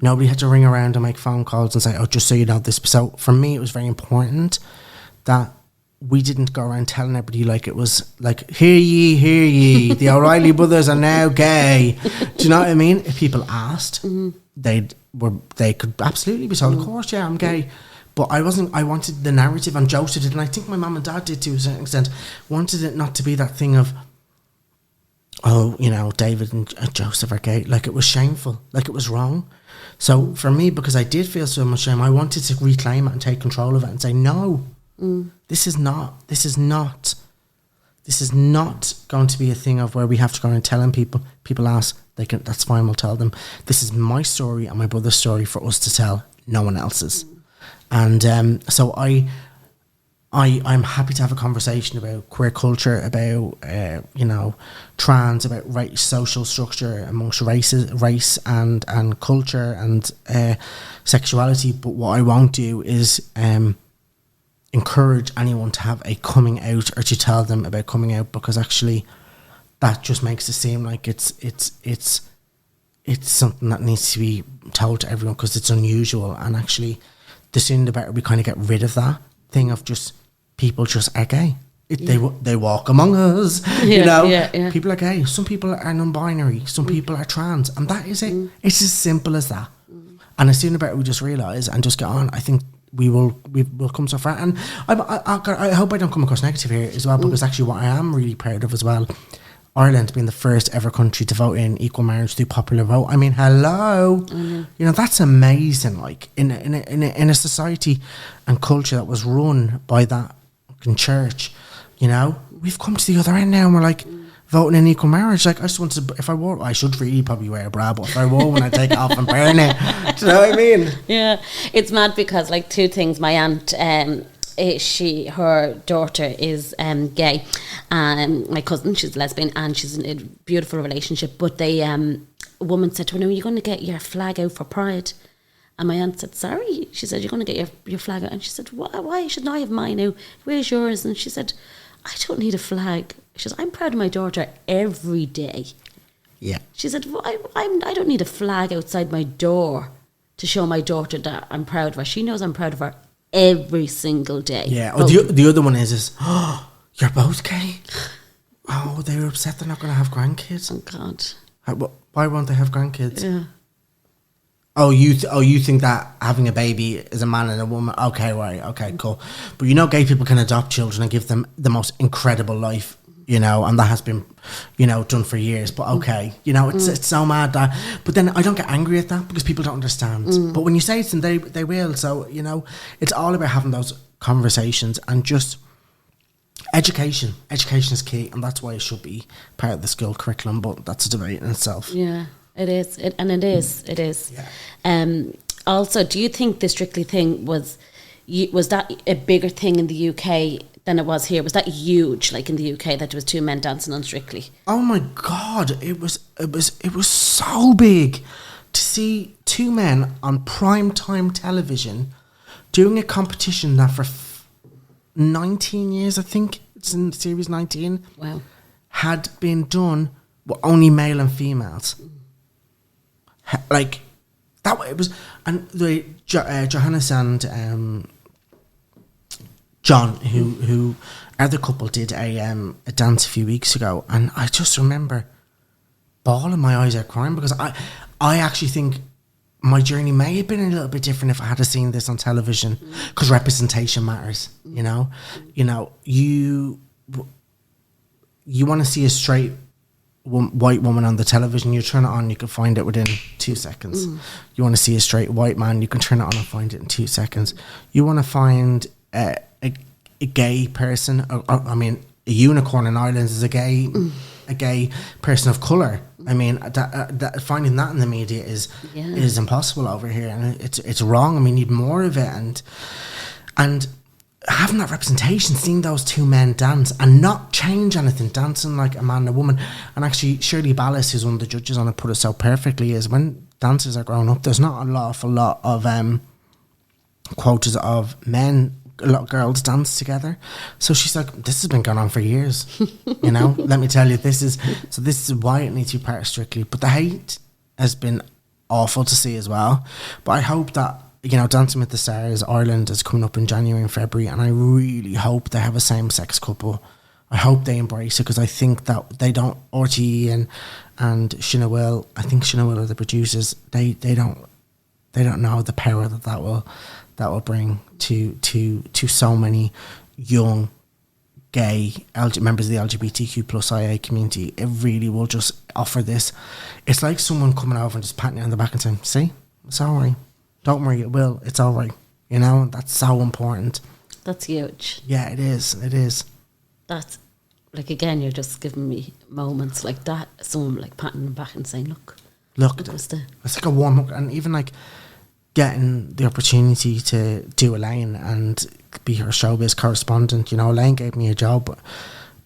Nobody had to ring around and make phone calls and say, oh, just so you know this. So for me, it was very important that we didn't go around telling everybody like it was like, hear ye, the O'Reilly brothers are now gay. Do you know what I mean? If people asked, they could absolutely be told, of course, yeah, I'm gay. But I wanted the narrative, and Joseph did, and I think my mum and dad did to a certain extent, wanted it not to be that thing of, oh, you know, David and Joseph are gay. Like, it was shameful, like it was wrong. So for me, because I did feel so much shame, I wanted to reclaim it and take control of it and say, no, this is not going to be a thing of where we have to go around telling people ask, that's fine, we'll tell them. This is my story and my brother's story for us to tell, no one else's. And so I'm happy to have a conversation about queer culture, about trans, about social structure amongst race and culture and sexuality. But what I won't do is encourage anyone to have a coming out or to tell them about coming out, because actually that just makes it seem like it's something that needs to be told to everyone because it's unusual. And actually, the sooner the better we kind of get rid of that thing of just people just are gay. They walk among us, People are gay. Some people are non-binary. Some people are trans, and that is it. It's as simple as that. And the sooner the better we just realise and just get on, I think we will come so far. And I hope I don't come across negative here as well, because actually what I am really proud of as well, Ireland being the first ever country to vote in equal marriage through popular vote. I mean, hello, that's amazing. Like in a society and culture that was run by that fucking church, we've come to the other end now, and we're like voting in equal marriage. Like, I just wanted to, if I wore, I should really probably wear a bra, but if I wore one, I'd take it off and burn it. Do you know what I mean? Yeah, it's mad because like two things. My aunt, her daughter is gay, and my cousin, she's lesbian, and she's in a beautiful relationship. But they, a woman said to her, "Are you going to get your flag out for Pride?" And my aunt said, "Sorry." She said, "You're going to get your flag out?" And she said, "Why shouldn't I have mine now? Where's yours?" And she said, "I don't need a flag." She said, "I'm proud of my daughter every day." Yeah. She said, I don't need a flag outside my door to show my daughter that I'm proud of her. She knows I'm proud of her every single day. Yeah. Oh, the other one is, oh, you're both gay? Oh, they were upset they're not going to have grandkids. Oh, God. Why won't they have grandkids? Yeah. you think that having a baby is a man and a woman? Okay, right, okay, cool. But gay people can adopt children and give them the most incredible life, and that has been, done for years. But okay, it's so mad that. But then I don't get angry at that because people don't understand. But when you say it to them, they will. So it's all about having those conversations and just education. Education is key, and that's why it should be part of the school curriculum. But that's a debate in itself. Yeah. It is. It is. Yeah. Also, do you think the Strictly thing was that a bigger thing in the UK than it was here? Was that huge, like in the UK, that there was two men dancing on Strictly? Oh my God! It was so big to see two men on prime time television doing a competition that for 19 years, I think it's in series 19. Wow. Had been done with only male and females. Like that way it was, and the Johannes and John, who are the couple, did a dance a few weeks ago, and I just remember bawling my eyes out, crying, because I actually think my journey may have been a little bit different if I had seen this on television, because representation matters. You want to see a straight white woman on the television, you turn it on, you can find it within 2 seconds. You want to see a straight white man, you can turn it on and find it in 2 seconds. You want to find a gay person, a unicorn in Ireland is a gay person of colour. I mean, that finding that in the media is impossible over here, and it's wrong. I mean, you need more of it, and having that representation, seeing those two men dance and not change anything, dancing like a man and a woman. And actually, Shirley Ballas, who's one of the judges on it, put it so perfectly, is when dancers are growing up, there's not an awful lot of quotas of men, a lot of girls dance together. So she's like, this has been going on for years. Let me tell you, this is why it needs to be part of Strictly. But the hate has been awful to see as well. But I hope that, Dancing with the Stars Ireland is coming up in January and February, and I really hope they have a same-sex couple. I hope they embrace it, because I think that they don't. RTE and Shina Will, I think Shina Will are the producers. They don't know the power that will bring to so many young gay members of the LGBTQ plus IA community. It really will just offer this. It's like someone coming over and just patting you on the back and saying, "See, it's all right. Don't worry, it will. It's all right." That's so important. That's huge. Yeah, it is. It is. That's, like, again, you're just giving me moments like that. Someone like patting them back and saying, look, it's like a warm up. And even like getting the opportunity to do Elaine and be her showbiz correspondent. Elaine gave me a job,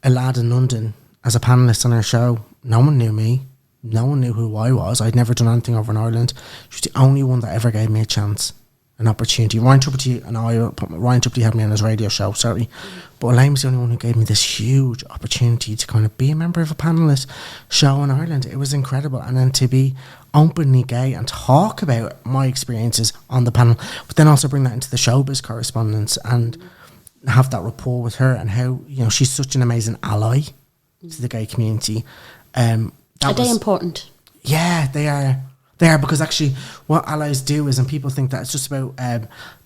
a lad in London, as a panellist on her show. No one knew me. No one knew who I was. I'd never done anything over in Ireland. She was the only one that ever gave me a chance, an opportunity. Ryan Tubridy had me on his radio show, sorry. But Elaine was the only one who gave me this huge opportunity to kind of be a member of a panellist show in Ireland. It was incredible. And then to be openly gay and talk about my experiences on the panel, but then also bring that into the showbiz correspondence and have that rapport with her, and how, she's such an amazing ally to the gay community. Are they important? Yeah, they are. They are, because actually what allies do is, and people think that it's just about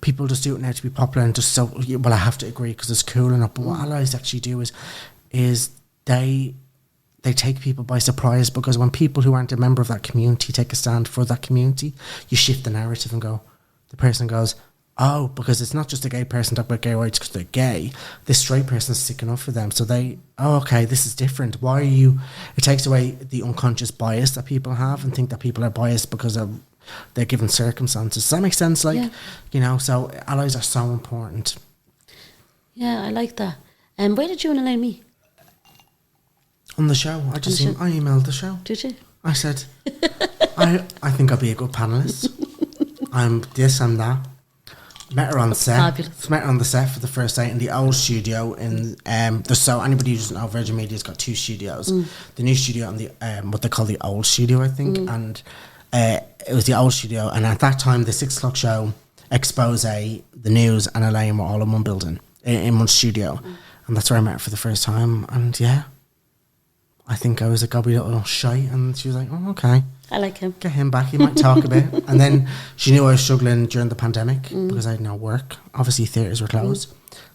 people just do it now to be popular and just so, well, I have to agree because it's cool enough. But what allies actually do is they take people by surprise, because when people who aren't a member of that community take a stand for that community, you shift the narrative and the person goes, oh, because it's not just a gay person talking about gay rights because they're gay. This straight person's sticking up for them. So okay, this is different. Why are you... It takes away the unconscious bias that people have and think that people are biased because of their given circumstances. Does that make sense? So allies are so important. Yeah, I like that. And where did you and Elaine meet? On the show. I emailed the show. Did you? I said, I think I'll be a good panellist. I'm this, I'm that. Met her on the set. Fabulous. Met her on the set for the first night in the old studio. Anybody who doesn't know, Virgin Media's got two studios. The new studio and the what they call the old studio, I think. And it was the old studio. And at that time, the 6 o'clock show, Expose, the news, and Elaine were all in one building, in one studio. And that's where I met her for the first time. And yeah, I think I was a gobby little shy, and she was like, "Oh, okay." I like him. Get him back. He might talk a bit. And then she knew I was struggling during the pandemic because I had no work. Obviously, theatres were closed.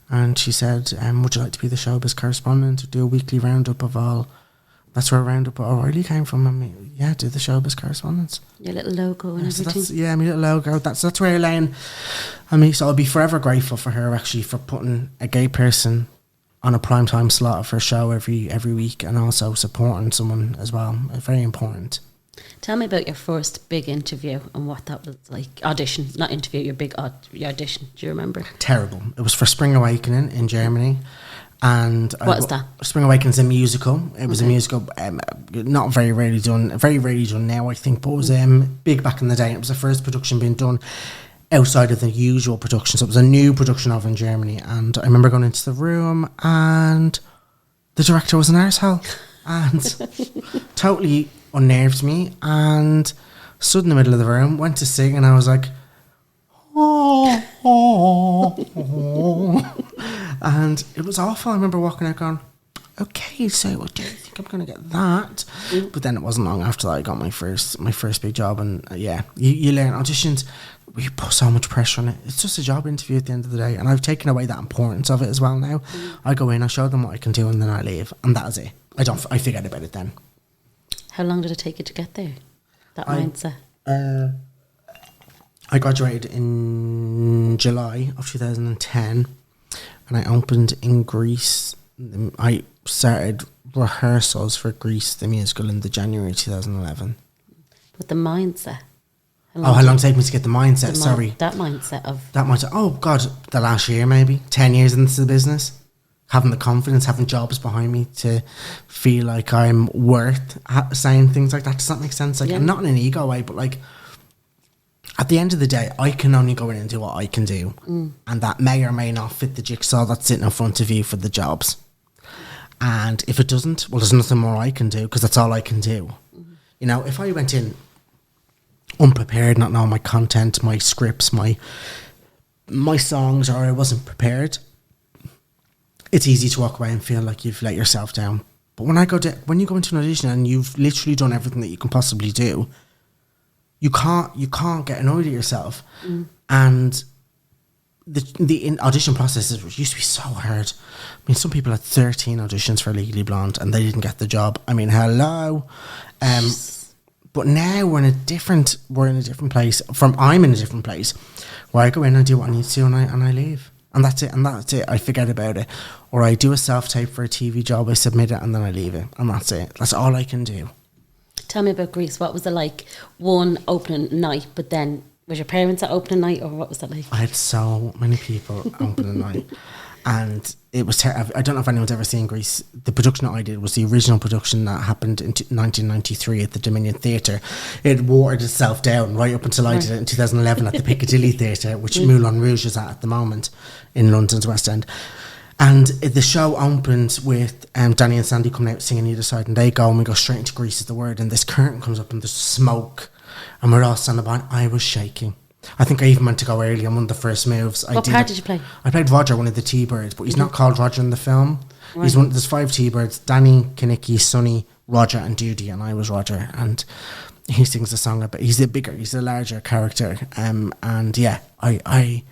And she said, would you like to be the showbiz correspondent? Do a weekly roundup of all. That's where Roundup O Reilly came from. I mean, yeah, do the showbiz correspondence. Your little logo and everything. My little logo. That's where Elaine. I mean, so I'll be forever grateful for her actually for putting a gay person on a primetime slot for a show every week, and also supporting someone as well. Very important. Tell me about your first big interview and what that was like. Audition, not interview. Your big your audition. Do you remember? Terrible. It was for Spring Awakening in Germany. And what is that? Spring Awakening is a musical. It was a musical, not very rarely done now, I think, but it was big back in the day. It was the first production being done outside of the usual production, so it was a new production of in Germany. And I remember going into the room, and the director was an arsehole, and totally unnerved me. And stood in the middle of the room, went to sing, and I was like, and it was awful. I remember walking out going, okay, so I do think I'm going to get that. But then it wasn't long after that I got my first big job. And you learn auditions, we put so much pressure on it. It's just a job interview at the end of the day, and I've taken away that importance of it as well now. I go in, I show them what I can do, and then I leave, and that is it. I forget about it then. How long did it take you to get there? That mindset? I graduated in July of 2010, and I opened in Greece. I started rehearsals for Greece, the musical, in the January 2011. But the mindset? How long did it take me to get the mindset? That mindset. Oh, God, the last year maybe. 10 years into the business. Having the confidence, having jobs behind me to feel like I'm worth saying things like that. Does that make sense? Like, not in an ego way, but like, at the end of the day, I can only go in and do what I can do. And that may or may not fit the jigsaw that's sitting in front of you for the jobs. And if it doesn't, well, there's nothing more I can do, because that's all I can do. You know, if I went in unprepared, not knowing my content, my scripts, my songs, or I wasn't prepared, it's easy to walk away and feel like you've let yourself down. But when you go into an audition and you've literally done everything that you can possibly do, you can't get annoyed at yourself. And the audition process used to be so hard. I mean, some people had 13 auditions for Legally Blonde and they didn't get the job. I mean, hello. But now we're in a different place. I'm in a different place where I go in and do what I need to do, and I leave. And that's it. I forget about it. Or I do a self-tape for a TV job, I submit it, and then I leave it. And that's it. That's all I can do. Tell me about Greece. What was it like? One opening night, but then was your parents at opening night, or what was that like? I had so many people opening night, and it was I don't know if anyone's ever seen Greece. The production that I did was the original production that happened in 1993 at the Dominion Theatre. It watered itself down right up until I did it in 2011 at the Piccadilly Theatre, which Moulin Rouge is at the moment in London's West End. And the show opened with Danny and Sandy coming out singing either side, and they go, and we go straight into Greece is the word, and this curtain comes up and there's smoke, and we're all standing by. I was shaking. I think I even meant to go early on one of the first moves. What part did you play? I played Roger, one of the T-Birds, but he's not called Roger in the film. Right. There's 5 T-Birds: Danny, Kinnicky, Sonny, Roger and Judy, and I was Roger, and he sings the song about, he's a larger character, and yeah, I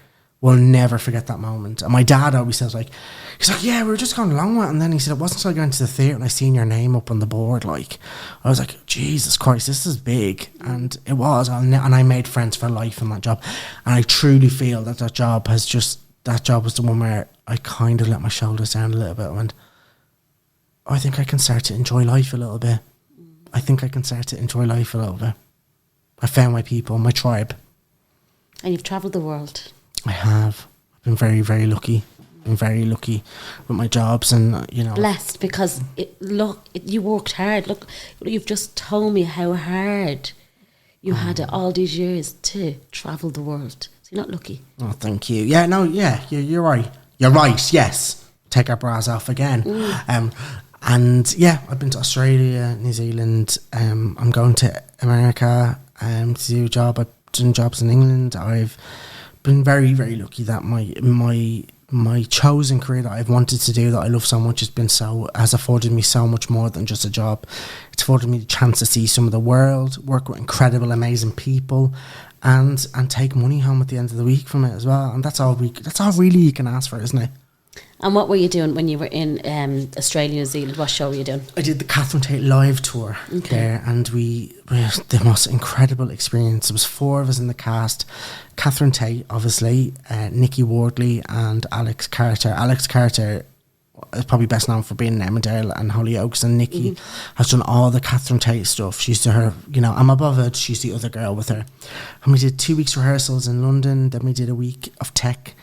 will never forget that moment. And my dad always says, like, he's like, yeah, we were just going along with it, and then he said, it wasn't until I got into the theatre and I seen your name up on the board, like, I was like, Jesus Christ, this is big. And it was, and I made friends for life in that job, and I truly feel that job was the one where I kind of let my shoulders down a little bit and went, I think I can start to enjoy life a little bit. I found my people, my tribe. And you've travelled the world. I have. I've been very, very lucky. With my jobs, and you know, blessed, because you worked hard. Look, you've just told me how hard you had it all these years to travel the world. So you're not lucky. Oh, thank you. Yeah, no, yeah, you're right. You're right. Yes, take our bras off again. And yeah, I've been to Australia, New Zealand. I'm going to America to do a job. I've done jobs in England. I've been very, very lucky that my my chosen career that I've wanted to do, that I love so much, has afforded me so much more than just a job. It's afforded me the chance to see some of the world, work with incredible, amazing people, and take money home at the end of the week from it as well. And that's all really you can ask for, isn't it? And what were you doing when you were in Australia, New Zealand? What show were you doing? I did the Catherine Tate live tour there, and we had the most incredible experience. There was 4 of us in the cast. Catherine Tate, obviously, Nikki Wardley and Alex Carter. Alex Carter is probably best known for being in Emmerdale and Hollyoaks, and Nikki has done all the Catherine Tate stuff. She's to her, I'm above it, she's the other girl with her. And we did 2 weeks rehearsals in London, then we did a week of tech.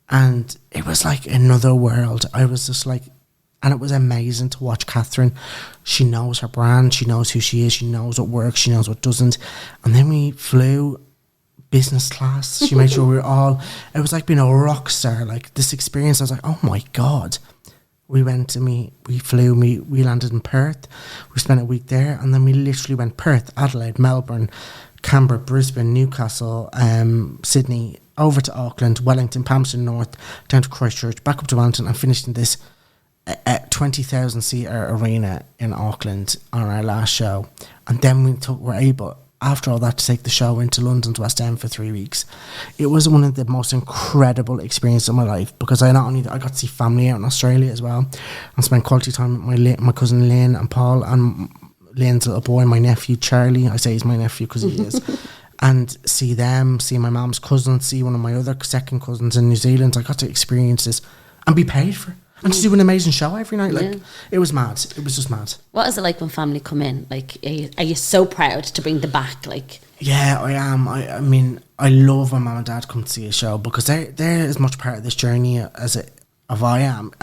And it was like another world. I was just like, and it was amazing to watch Catherine. She knows her brand, she knows who she is, she knows what works, she knows what doesn't. And then we flew business class. She made sure it was like being a rock star. Like this experience, I was like, oh my God. We went and we flew, we landed in Perth. We spent a week there, and then we literally went Perth, Adelaide, Melbourne, Canberra, Brisbane, Newcastle, Sydney, over to Auckland, Wellington, Palmerston North, down to Christchurch, back up to Wellington, and finished in this 20,000 seater arena in Auckland on our last show. And then we were able, after all that, to take the show into London to West End for 3 weeks. It was one of the most incredible experiences of my life, because I got to see family out in Australia as well, and spend quality time with my cousin Lynn and Paul, and Lynn's little boy, my nephew Charlie. I say he's my nephew because he is. And see them, see my mum's cousin, see one of my other second cousins in New Zealand. I got to experience this and be paid for it, and to do an amazing show every night. Like, it was mad. It was just mad. What is it like when family come in? Like, are you so proud to bring them back? Like, yeah, I am. I mean, I love when mum and dad come to see a show, because they're as much part of this journey as I am.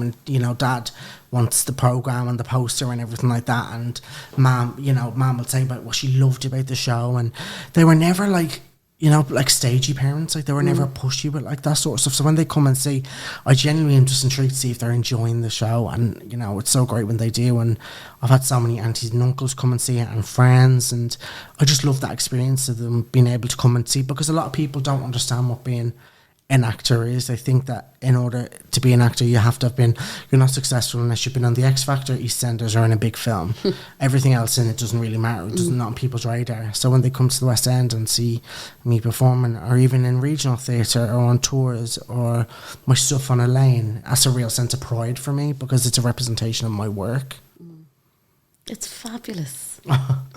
And dad wants the program and the poster and everything like that, and mum will say about what she loved about the show, and they were never like stagey parents. Like, they were never pushy with like that sort of stuff. So when they come and see, I genuinely am just intrigued to see if they're enjoying the show, and it's so great when they do. And I've had so many aunties and uncles come and see it, and friends, and I just love that experience of them being able to come and see, because a lot of people don't understand what being an actor is. They think that in order to be an actor, you have to have been, you're not successful unless you've been on the X Factor, EastEnders, or in a big film. Everything else in it doesn't really matter. It doesn't, not on people's radar. So when they come to the West End and see me performing, or even in regional theatre, or on tours, or my stuff on a lane, that's a real sense of pride for me, because it's a representation of my work. It's fabulous.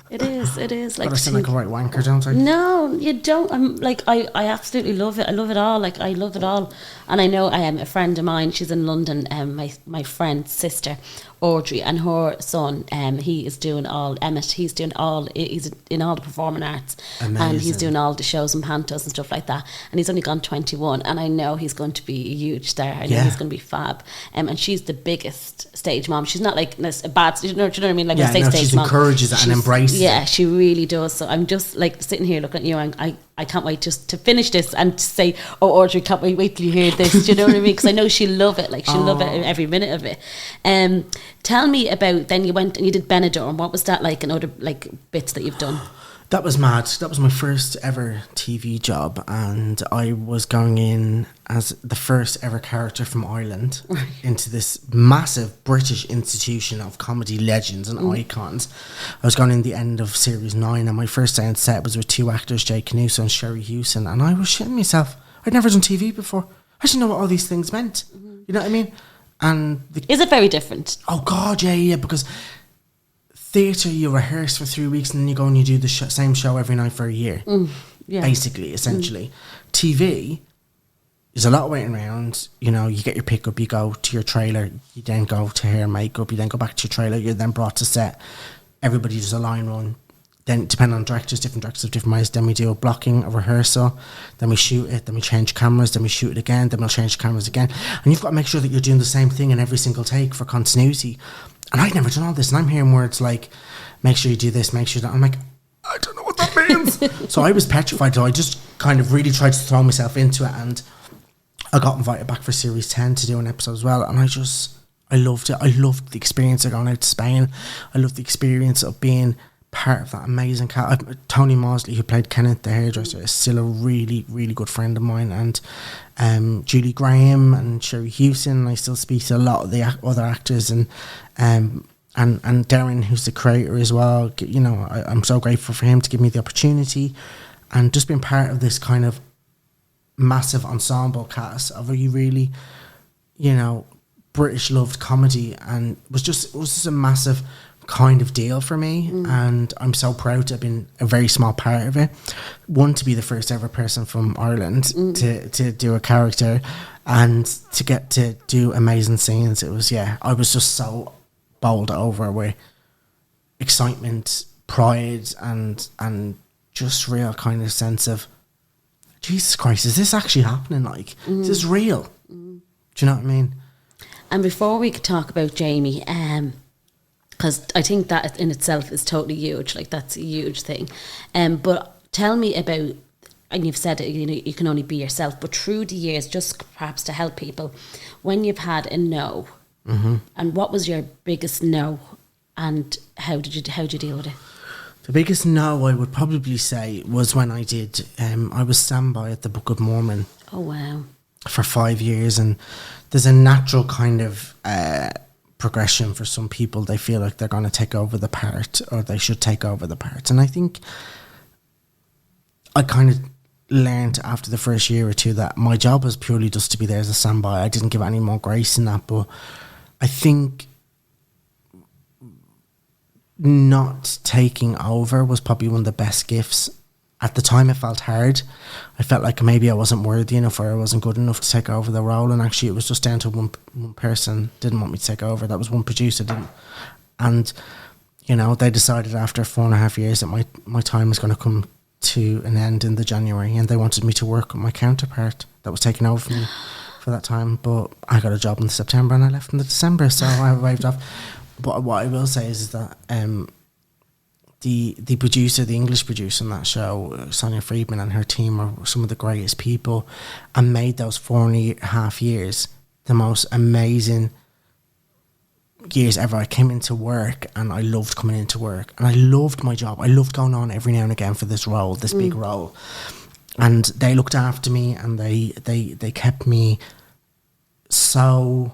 It is. Like, but I sound like a right wanker, don't I? No, you don't. I'm like, I absolutely love it. I love it all. Like, I love it all. And I know a friend of mine, she's in London, my friend's sister, Audrey, and her son, he is doing all, Emmett, he's in all the performing arts. Amazing. And he's doing all the shows and pantos and stuff like that. And he's only gone 21, and I know he's going to be a huge star. I know he's going to be fab. And she's the biggest stage mom. She's not like a bad, do you know what I mean? Like, when I say stage she mom, encourages it and embraces it. Yeah, she really does. So I'm just like sitting here looking at you, and I can't wait just to finish this and to say, oh, Audrey, can't wait till you hear this. Do you know what I mean? Because I know she'll love it. Like, she'll love it, every minute of it. Tell me about, then you went and you did Benidorm. What was that like, and other like bits that you've done? That was mad. That was my first ever TV job, and I was going in as the first ever character from Ireland into this massive British institution of comedy legends and icons. I was going in the end of series 9, and my first day on set was with 2 actors, Jay Canuso and Sherry Hewson, and I was shitting myself. I'd never done TV before. I didn't know what all these things meant. You know what I mean? And is it very different? Oh God, yeah, because theatre, you rehearse for 3 weeks and then you go and you do the same show every night for a year. Basically, essentially. TV is a lot of waiting around. You get your pickup, you go to your trailer, you then go to hair and makeup, you then go back to your trailer, you're then brought to set. Everybody does a line run. Then, depending on directors, different directors have different ways. Then we do a blocking, a rehearsal. Then we shoot it. Then we change cameras. Then we shoot it again. Then we'll change cameras again. And you've got to make sure that you're doing the same thing in every single take for continuity. And I'd never done all this. And I'm hearing words like, make sure you do this, make sure that. I'm like, I don't know what that means. So I was petrified. So I just kind of really tried to throw myself into it. And I got invited back for series 10 to do an episode as well. And I loved it. I loved the experience of going out to Spain. I loved the experience of being part of that amazing cast. Tony Mosley, who played Kenneth the hairdresser, is still a really, really good friend of mine, and Julie Graham and Sherry Hewson. I still speak to a lot of the other actors, and Darren, who's the creator as well. You know, I'm so grateful for him to give me the opportunity, and just being part of this kind of massive ensemble cast of a really, you know, British loved comedy, and it was just a massive kind of deal for me, and I'm so proud to have been a very small part of it. One, to be the first ever person from Ireland to do a character, and to get to do amazing scenes. It was, I was just so bowled over with excitement, pride, and just real kind of sense of, Jesus Christ, is this actually happening? Like, is this real? Do you know what I mean? And before we could talk about Jamie, because I think that in itself is totally huge, like that's a huge thing. But tell me about, and you've said it, you know, you can only be yourself, but through the years, just perhaps to help people, when you've had a no, and what was your biggest no, and how did you deal with it? The biggest no, I would probably say, was when I did, I was standby at the Book of Mormon. Oh, wow. For 5 years, and there's a natural kind of progression for some people. They feel like they're going to take over the part, or they should take over the part. And I think I kind of learned after the first year or two that my job was purely just to be there as a standby. I didn't give any more grace in that, but I think not taking over was probably one of the best gifts. At the time, it felt hard. I felt like maybe I wasn't worthy enough, or I wasn't good enough to take over the role. And actually, it was just down to one person didn't want me to take over. That was one producer didn't. And, you know, they decided after 4.5 years that my time was going to come to an end in the January, and they wanted me to work with my counterpart that was taking over from me for that time. But I got a job in September, and I left in the December, so I waved off. But what I will say is that the producer, the English producer on that show, Sonia Friedman, and her team are some of the greatest people, and made those 4.5 years the most amazing years ever. I came into work, and I loved coming into work, and I loved my job. I loved going on every now and again for this role, this big role, and they looked after me, and they kept me so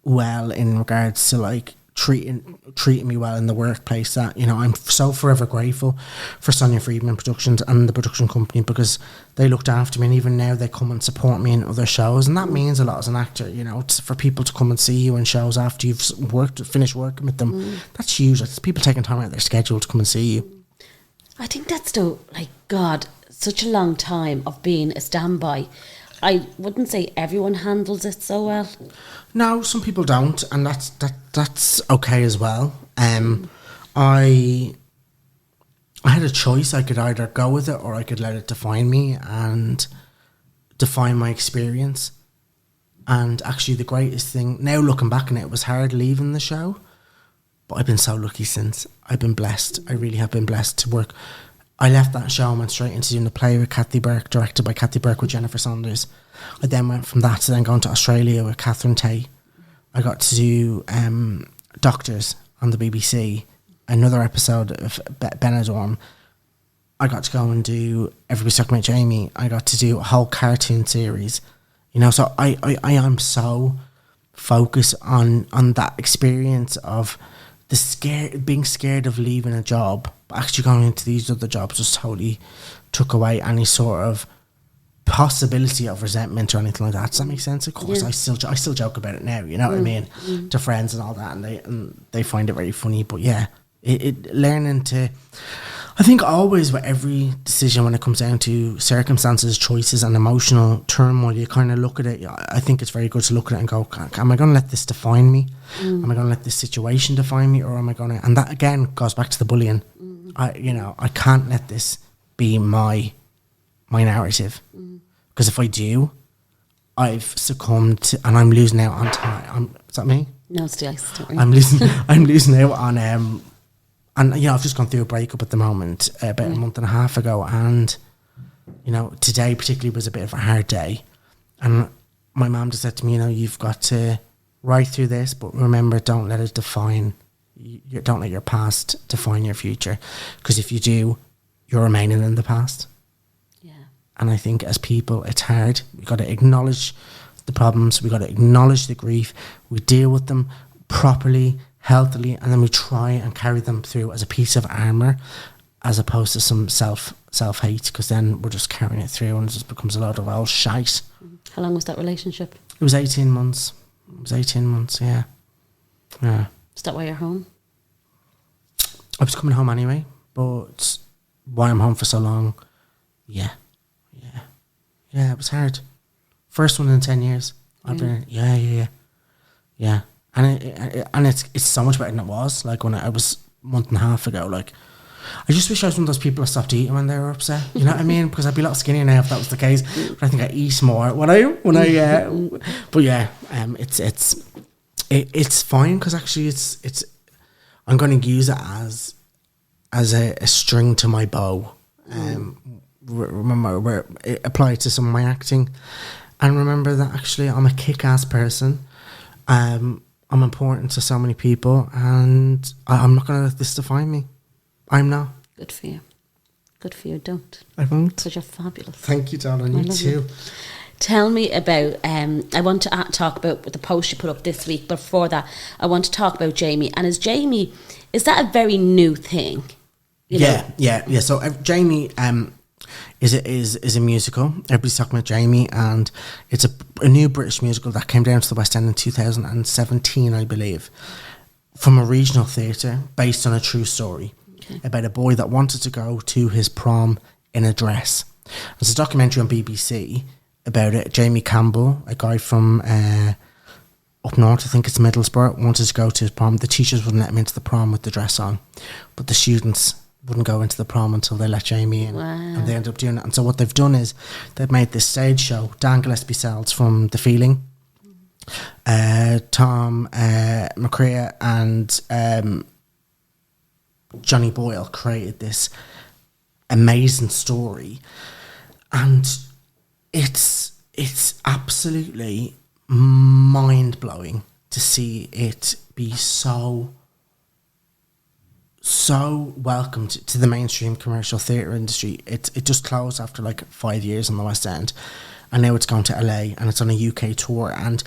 well in regards to like treating me well in the workplace, that, you know, I'm so forever grateful for Sonia Friedman Productions and the production company, because they looked after me, and even now they come and support me in other shows, and that means a lot as an actor, you know, for people to come and see you in shows after you've finished working with them. That's huge. It's people taking time out of their schedule to come and see you. I think that's God, such a long time of being a standby. I wouldn't say everyone handles it so well. No, some people don't, and that's okay as well. I had a choice. I could either go with it, or I could let it define me and define my experience. And actually, the greatest thing, now looking back on it, was hard leaving the show, but I've been so lucky since. I've been blessed. I really have been blessed to work. I left that show and went straight into doing the play with Kathy Burke, directed by Kathy Burke with Jennifer Saunders. I then went from that to then going to Australia with Catherine Tate. I got to do Doctors on the BBC, another episode of Benidorm. I got to go and do Everybody's Talking About Jamie. I got to do a whole cartoon series. You know, so I am so focused on that experience of being scared of leaving a job, but actually going into these other jobs just totally took away any sort of possibility of resentment or anything like that. Does that make sense? Of course, yeah. I still joke about it now, you know what I mean, to friends and all that, and they find it very funny. But yeah, it learning to, I think always with every decision, when it comes down to circumstances, choices, and emotional turmoil, you kind of look at it. I think it's very good to look at it and go, am I going to let this define me? Am I going to let this situation define me, or am I going to? And that again goes back to the bullying. I can't let this be my narrative, because if I do, I've succumbed to, and I'm losing out on time. Is that me? No, it's still. I'm losing out on and you know, I've just gone through a breakup at the moment, about a month and a half ago, and you know, today particularly was a bit of a hard day, and my mum just said to me, you know, you've got to ride through this, but remember, don't let it define you don't let your past define your future, because if you do, you're remaining in the past. Yeah. And I think as people, it's hard. We've got to acknowledge the problems. We've got to acknowledge the grief. We deal with them properly, healthily, and then we try and carry them through as a piece of armour, as opposed to some self-hate, because then we're just carrying it through and it just becomes a lot of old shite. How long was that relationship? It was 18 months. Yeah. Yeah. Is that why you're home? I was coming home anyway, but why I'm home for so long, yeah, it was hard. First one in 10 years. I've been, yeah. And it's so much better than it was. Like when I was a month and a half ago, like I just wish I was one of those people that stopped eating when they were upset. You know what I mean? Because I'd be a lot skinnier now if that was the case. But I think I eat more when I but yeah, it's fine, because actually it's I'm going to use it as a string to my bow. Remember where it applied to some of my acting, and remember that actually I'm a kick-ass person. I'm important to so many people, and I'm not going to let this define me. I'm not. Good for you. Don't. I won't. Because you're fabulous. Thank you, darling. You too. Tell me about, I want to talk about the post you put up this week. Before that, I want to talk about Jamie. And is that a very new thing? Yeah. So Jamie is a musical. Everybody's talking about Jamie, and it's a new British musical that came down to the West End in 2017, I believe, from a regional theatre based on a true story about a boy that wanted to go to his prom in a dress. There's a documentary on BBC about it. Jamie Campbell, a guy from up north, I think it's Middlesbrough, wanted to go to his prom. The teachers wouldn't let him into the prom with the dress on, but the students wouldn't go into the prom until they let Jamie in. Wow. And they ended up doing it. And so what they've done is they've made this stage show. Dan Gillespie Sells from The Feeling, Tom McCrea and Johnny Boyle created this amazing story, and it's absolutely mind-blowing to see it be so welcomed to the mainstream commercial theatre industry. It just closed after like 5 years on the West End, and now it's gone to LA and it's on a UK tour, and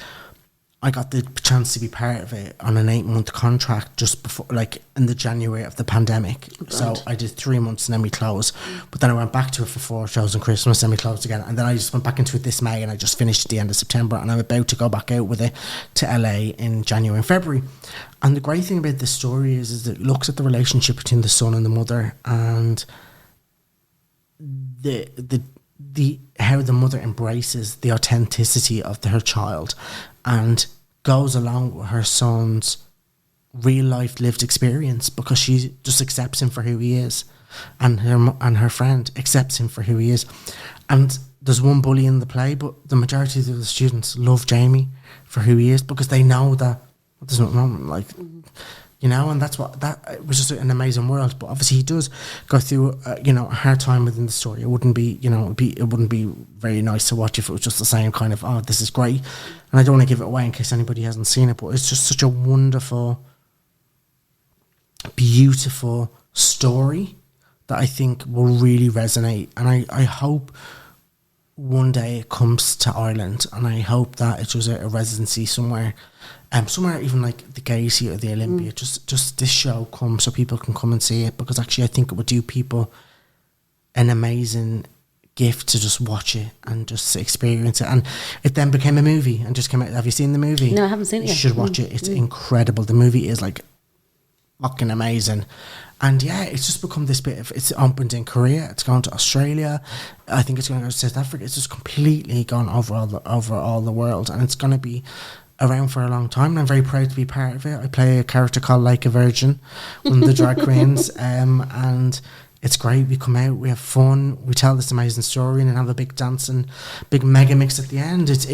I got the chance to be part of it on an 8-month contract just before, like in the January of the pandemic. So I did 3 months and then we closed. But then I went back to it for 4 shows on Christmas and we closed again. And then I just went back into it this May, and I just finished at the end of September, and I'm about to go back out with it to LA in January and February. And the great thing about this story is it looks at the relationship between the son and the mother, and the how the mother embraces the authenticity of her child and goes along with her son's real life lived experience, because she just accepts him for who he is, and her friend accepts him for who he is. And there's one bully in the play, but the majority of the students love Jamie for who he is, because they know that there's nothing wrong, like, you know, and that's what, that, it was just an amazing world. But obviously he does go through, a hard time within the story. It wouldn't be, it wouldn't be very nice to watch if it was just the same kind of, oh, this is great. And I don't want to give it away in case anybody hasn't seen it, but it's just such a wonderful, beautiful story that I think will really resonate. And I hope one day it comes to Ireland, and I hope that it does a residency somewhere, somewhere even like the Gaiety or the Olympia. Just this show comes so people can come and see it, because actually I think it would do people an amazing gift to just watch it and just experience it. And it then became a movie and just came out. Have you seen the movie? No, I haven't seen it yet. You should watch it. It's incredible. The movie is like fucking amazing. And yeah, it's just become this bit of, it's opened in Korea, it's gone to Australia, I think it's going to go to South Africa. It's just completely gone over all the world, and it's going to be around for a long time, and I'm very proud to be part of it. I play a character called Like a Virgin, one of the drag queens, and it's great. We come out, we have fun, we tell this amazing story, and then have a big dancing, big mega mix at the end. It's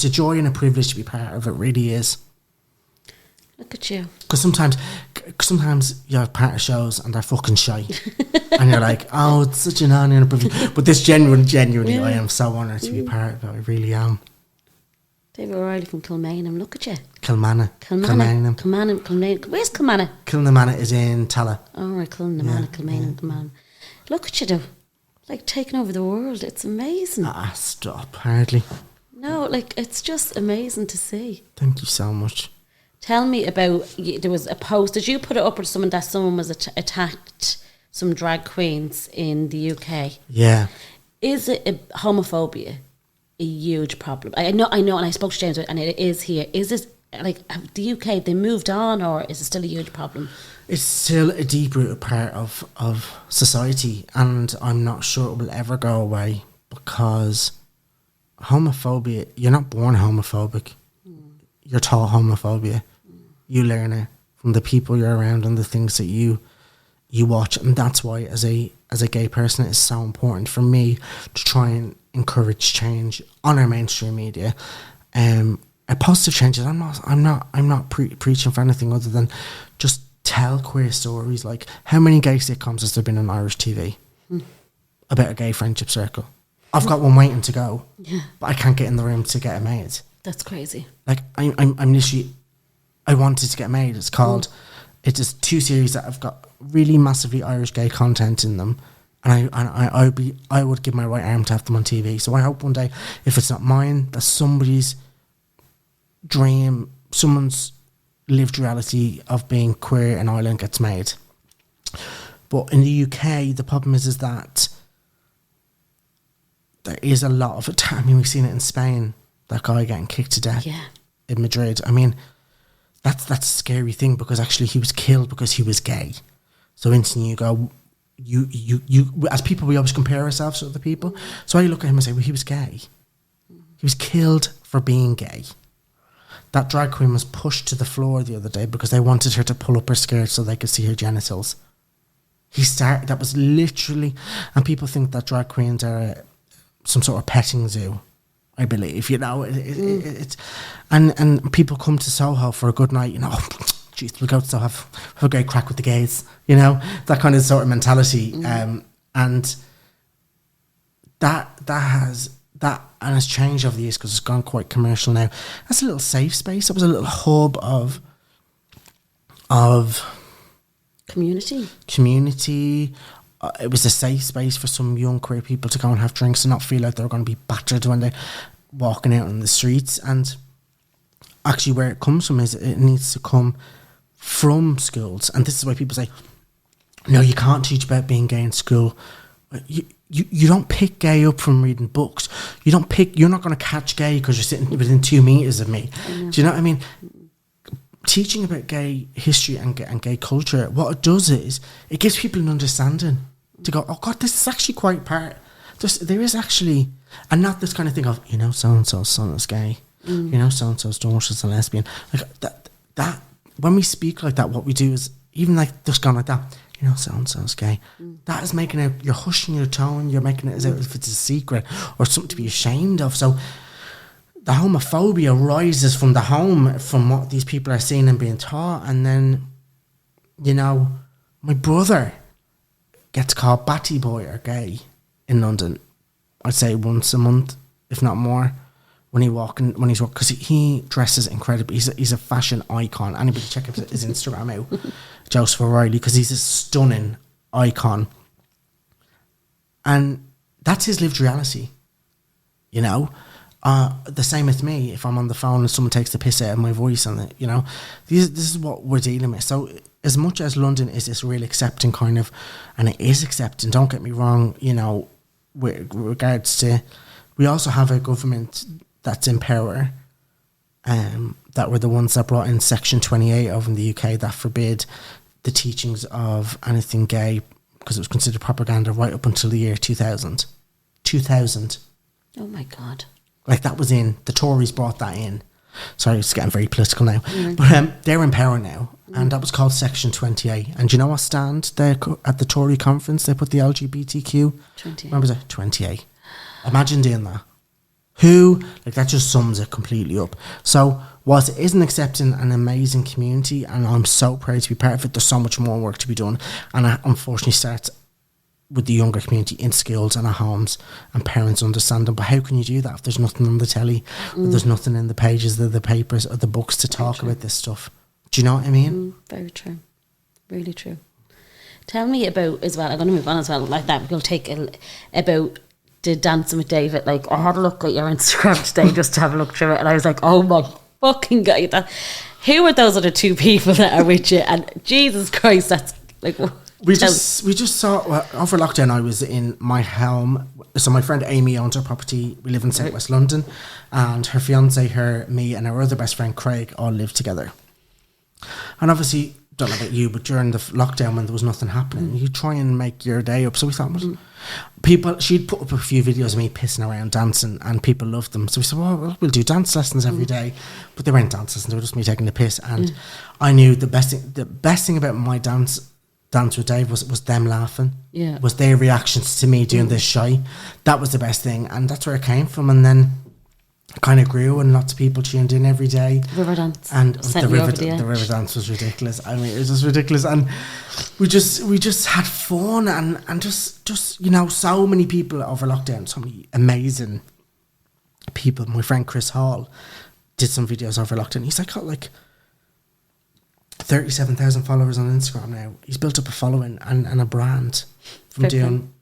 a joy and a privilege to be part of it. Really is. Look at you. Because sometimes you're part of shows and they're fucking shy, and you're like, oh, it's such an honour and a privilege. But this genuinely, I am so honoured to be part of it. I really am. David O Reilly from Kilmainham. Look at you. Kilnamanagh. Where's Kilnamanagh? Kilnamanagh is in Tala. Oh, right, Kilnamanagh, Kilmainham. Look at you, though. Like taking over the world. It's amazing. Stop. Hardly. No, like, it's just amazing to see. Thank you so much. Tell me about, there was a post, did you put it up or someone that someone was attacked some drag queens in the UK? Yeah. Is it homophobia a huge problem? I know, and I spoke to James, and it is here. Is this, like, the UK, they moved on, or is it still a huge problem? It's still a deep-rooted part of society, and I'm not sure it will ever go away, because homophobia, you're not born homophobic. You're taught homophobia. You learn it from the people you're around and the things that you watch, and that's why as a gay person it's so important for me to try and encourage change on our mainstream media. A positive changes. I'm not preaching for anything other than just tell queer stories. Like, how many gay sitcoms has there been on Irish TV about a gay friendship circle? I've got one waiting to go, but I can't get in the room to get it made. That's crazy. Like, I'm literally, I wanted to get made. It's called, it's just 2 series that have got really massively Irish gay content in them, and I would give my right arm to have them on TV. So I hope one day, if it's not mine, that somebody's dream, someone's lived reality of being queer in Ireland gets made. But in the UK, the problem is that there is a lot of it. I mean, we've seen it in Spain, that guy getting kicked to death in Madrid. I mean, that's a scary thing, because actually he was killed because he was gay. So instantly you go, you as people, we always compare ourselves to other people. So I look at him and say, well, he was gay. He was killed for being gay. That drag queen was pushed to the floor the other day because they wanted her to pull up her skirt so they could see her genitals. That was literally, and people think that drag queens are some sort of petting zoo, I believe, you know. It's and people come to Soho for a good night, you know. Jeez, we'll go to Soho, have a great crack with the gays, you know, that kind of sort of mentality. And that has changed over the years because it's gone quite commercial now. That's a little safe space. It was a little hub of community. It was a safe space for some young queer people to go and have drinks and not feel like they were going to be battered when they're walking out on the streets. And actually, where it comes from is it needs to come from schools. And this is why people say, no, you can't teach about being gay in school. You don't pick gay up from reading books. You're not going to catch gay because you're sitting within 2 meters of me. Do you know what I mean? Teaching about gay history and gay culture, what it does is it gives people an understanding to go, oh God, this is actually quite part. There is actually, and not this kind of thing of, you know, so and so's son is gay, you know, so and so's daughter's a lesbian. Like that when we speak like that, what we do is even like just going like that. You know, so and so's gay. That is making it. You're hushing your tone. You're making it as if it's a secret or something to be ashamed of. So the homophobia rises from the home, from what these people are seeing and being taught. And then, you know, my brother gets called batty boy or gay in London. I'd say once a month, if not more, when he's walking, because he dresses incredibly. He's a fashion icon. Anybody check his Instagram out, Joseph O'Reilly, because he's a stunning icon. And that's his lived reality, you know. The same with me. If I'm on the phone and someone takes the piss out of my voice, and you know, this is what we're dealing with. So as much as London is this real accepting kind of, and it is accepting, don't get me wrong, you know, with regards to, we also have a government that's in power, that were the ones that brought in Section 28 over in the UK that forbid the teachings of anything gay because it was considered propaganda right up until the year 2000. 2000. Oh my God. Like, that was in, the Tories brought that in. Sorry, it's getting very political now. But they're in power now, and that was called Section 28. And do you know what stand there at the Tory conference? They put the LGBTQ. 28. What was it? 28. Imagine doing that. That just sums it completely up. So, whilst it isn't accepting an amazing community, and I'm so proud to be part of it, there's so much more work to be done. And it unfortunately starts with the younger community in schools and at homes, and parents understand them. But how can you do that if there's nothing on the telly, or there's nothing in the pages of the papers or the books to talk about this stuff? Do you know what I mean? Very true. Really true. Tell me about, as well, I'm going to move on as well, like that, we'll take about the Dancing with David. Like, I had a look at your Instagram today just to have a look through it, and I was like, oh my fucking God, who are those other two people that are with you? And Jesus Christ, that's like... We just saw, over lockdown I was in my home. So my friend Amy owns her property. We live in South West London, and her fiance, me and our other best friend Craig all live together. And obviously, don't know about you, but during the lockdown when there was nothing happening, you try and make your day up. So we thought, she'd put up a few videos of me pissing around dancing, and people loved them. So we said, well, we'll do dance lessons every day. But they weren't dance lessons, they were just me taking the piss. And I knew the best thing about my dance with Dave was them laughing. Yeah. Was their reactions to me doing this shy. That was the best thing, and that's where it came from. And then it kind of grew, and lots of people tuned in every day. River dance. And the river dance was ridiculous. I mean, it was just ridiculous. And we just had fun, and just so many people over lockdown, so many amazing people. My friend Chris Hall did some videos over lockdown. He's got like 37,000 followers on Instagram now. He's built up a following and a brand from doing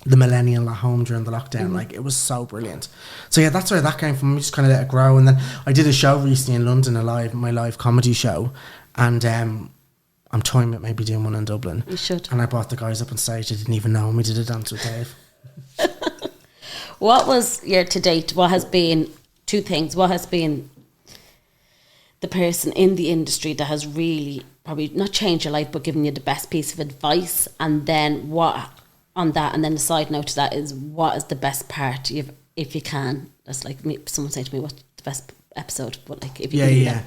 the millennial at home during the lockdown. Like, it was so brilliant. So yeah, that's where that came from. We just kind of let it grow. And then I did a show recently in London, my live comedy show, and I'm toying with maybe doing one in Dublin. You should. And I brought the guys up on stage. I didn't even know, and we did a dance with Dave. What was your to date? What has been two things? What has been the person in the industry that has really probably not changed your life, but given you the best piece of advice? And then what on that? And then the side note to that is, what is the best part, if you can? That's like someone saying to me, what's the best episode? But like, if you can do that.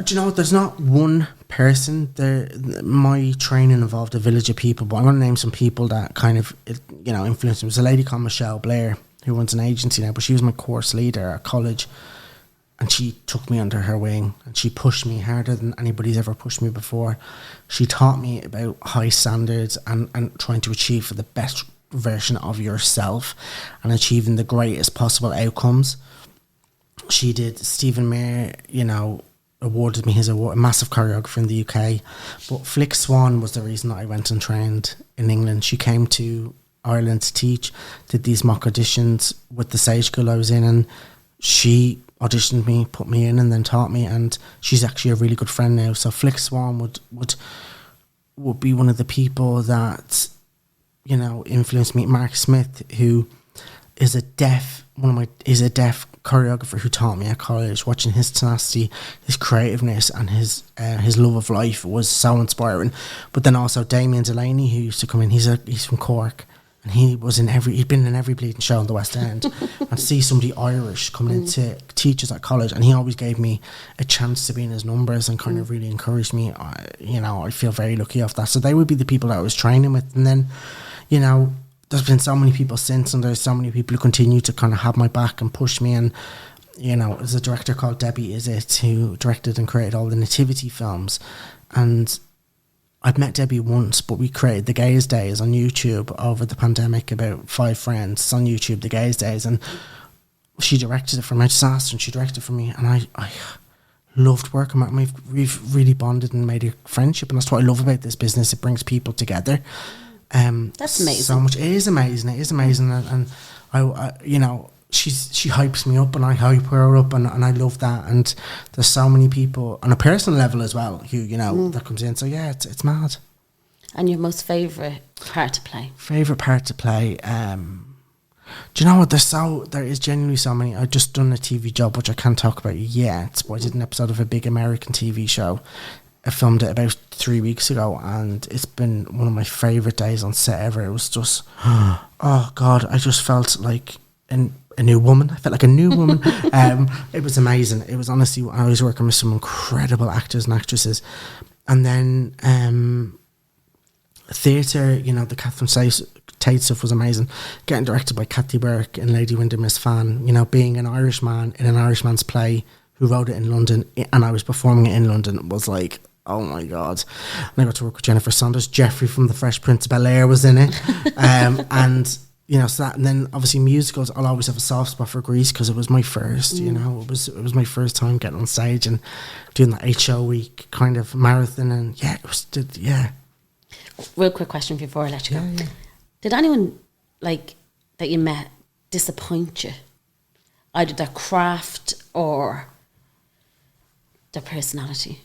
Do you know what? There's not one person. My training involved a village of people, but I'm going to name some people that kind of, influenced me. There's a lady called Michelle Blair who runs an agency now, but she was my course leader at college. And she took me under her wing, and she pushed me harder than anybody's ever pushed me before. She taught me about high standards and trying to achieve for the best version of yourself and achieving the greatest possible outcomes. She did. Stephen Mayer, awarded me his award, a massive choreographer in the UK. But Flick Swan was the reason that I went and trained in England. She came to Ireland to teach, did these mock auditions with the stage school I was in, and she auditioned me, put me in, and then taught me, and she's actually a really good friend now. So Flick Swan would be one of the people that influenced me. Mark Smith, who is a deaf choreographer who taught me at college. Watching his tenacity, his creativeness, and his love of life was so inspiring. But then also Damien Delaney, who used to come in. He's from Cork. And he'd been in every bleeding show in the West End. And see somebody Irish coming in to teach us at college, and he always gave me a chance to be in his numbers and kind of really encouraged me. I feel very lucky off that. So they would be the people that I was training with. And then, there's been so many people since, and there's so many people who continue to kind of have my back and push me. And, there's a director called Debbie Izzet who directed and created all the nativity films. And I'd met Debbie once, but we created The Gays Days on YouTube over the pandemic, about 5 friends. It's on YouTube, The Gays Days, and she directed it for me. I just asked her, and she directed it for me, and I loved working with her. We've really bonded and made a friendship, and that's what I love about this business. It brings people together. That's amazing. So much. It is amazing, and she hypes me up, and I hype her up, and I love that. And there's so many people on a personal level as well who that comes in. So yeah, it's mad. And your most favourite part to play? Favourite part to play? Do you know what? There is genuinely so many. I've just done a TV job which I can't talk about yet, but I did an episode of a big American TV show. I filmed it about 3 weeks ago, and it's been one of my favourite days on set ever. It was just, oh God, I just felt like a new woman. I felt like a new woman. It was amazing. It was honestly, I was working with some incredible actors and actresses. And then theatre, the Catherine Tate stuff was amazing. Getting directed by Kathy Burke and Lady Windermere Fan, being an Irishman in an Irishman's play who wrote it in London, and I was performing it in London, was like oh my God. And I got to work with Jennifer Saunders. Jeffrey from The Fresh Prince of Bel-Air was in it. And, you know, so that, and then obviously musicals, I'll always have a soft spot for Grease because it was my first, you know, it was my first time getting on stage and doing that 8-show week kind of marathon. And yeah, it was, yeah. Real quick question before I let you go. Yeah. Did anyone, like, that you met disappoint you? Either their craft or their personality?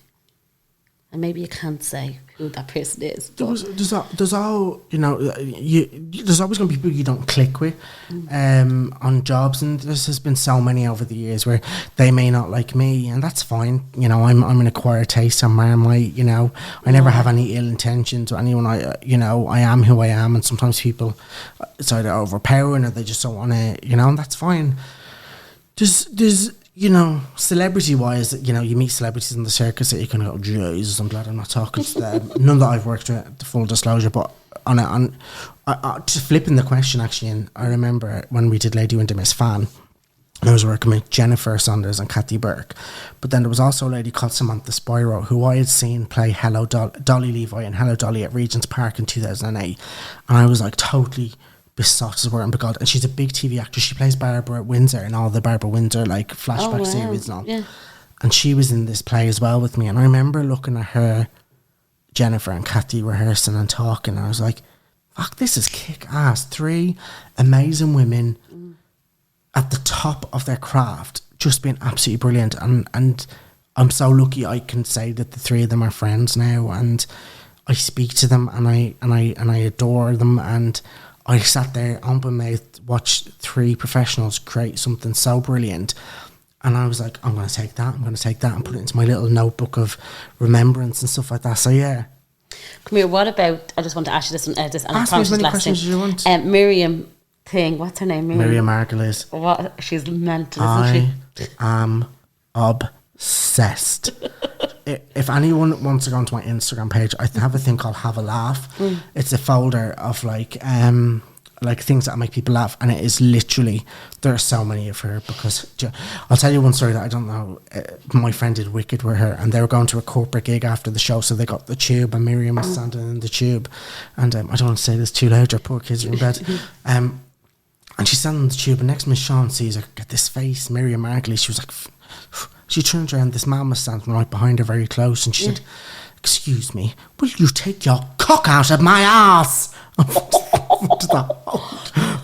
And maybe you can't say who that person is. There's all, you know, there's always going to be people you don't click with on jobs, and there's been so many over the years where they may not like me, and that's fine. You know, I'm an acquired taste, I'm Marmite, you know, I never have any ill intention to anyone. I am who I am, and sometimes people, it's either overpowering or they just don't want to, you know, and that's fine. There's you know, celebrity-wise, you know, you meet celebrities in the circus that you kind of go, Jesus, I'm glad I'm not talking to them. None that I've worked with, the full disclosure, but just flipping the question, actually, and I remember when we did Lady Windermere's Miss Fan, I was working with Jennifer Saunders and Kathy Burke, but then there was also a lady called Samantha Spyro, who I had seen play Dolly Levi and Hello Dolly at Regent's Park in 2008, and I was like totally besotted as word and God, and she's a big TV actress. She plays Barbara Windsor in all the Barbara Windsor like flashback series and all. Yeah. And she was in this play as well with me, and I remember looking at her, Jennifer and Kathy rehearsing and talking, and I was like, fuck, this is kick ass. 3 amazing women at the top of their craft, just being absolutely brilliant, and I'm so lucky I can say that the 3 of them are friends now, and I speak to them and I adore them, and I sat there open mouth, watched 3 professionals create something so brilliant, and I was like, I'm going to take that and put it into my little notebook of remembrance and stuff like that. So yeah. Come here, what about, I just want to ask you this one, ask me as many questions as you want. Miriam thing, what's her name? Miriam Margolyes. What? She's mental, isn't she? I am obsessed. If anyone wants to go onto my Instagram page, I have a thing called Have a Laugh. It's a folder of like things that make people laugh, and it is literally, there are so many of her, because I'll tell you one story that I don't know. My friend did Wicked with her, and they were going to a corporate gig after the show, so they got the tube, and Miriam was standing in the tube, and I don't want to say this too loud, our poor kids are in bed. And she's standing in the tube, and next Miss Sean sees her get this face, Miriam Margolyes. She was like, she turned around, this man was standing right behind her very close, and she said, excuse me, will you take your cock out of my ass?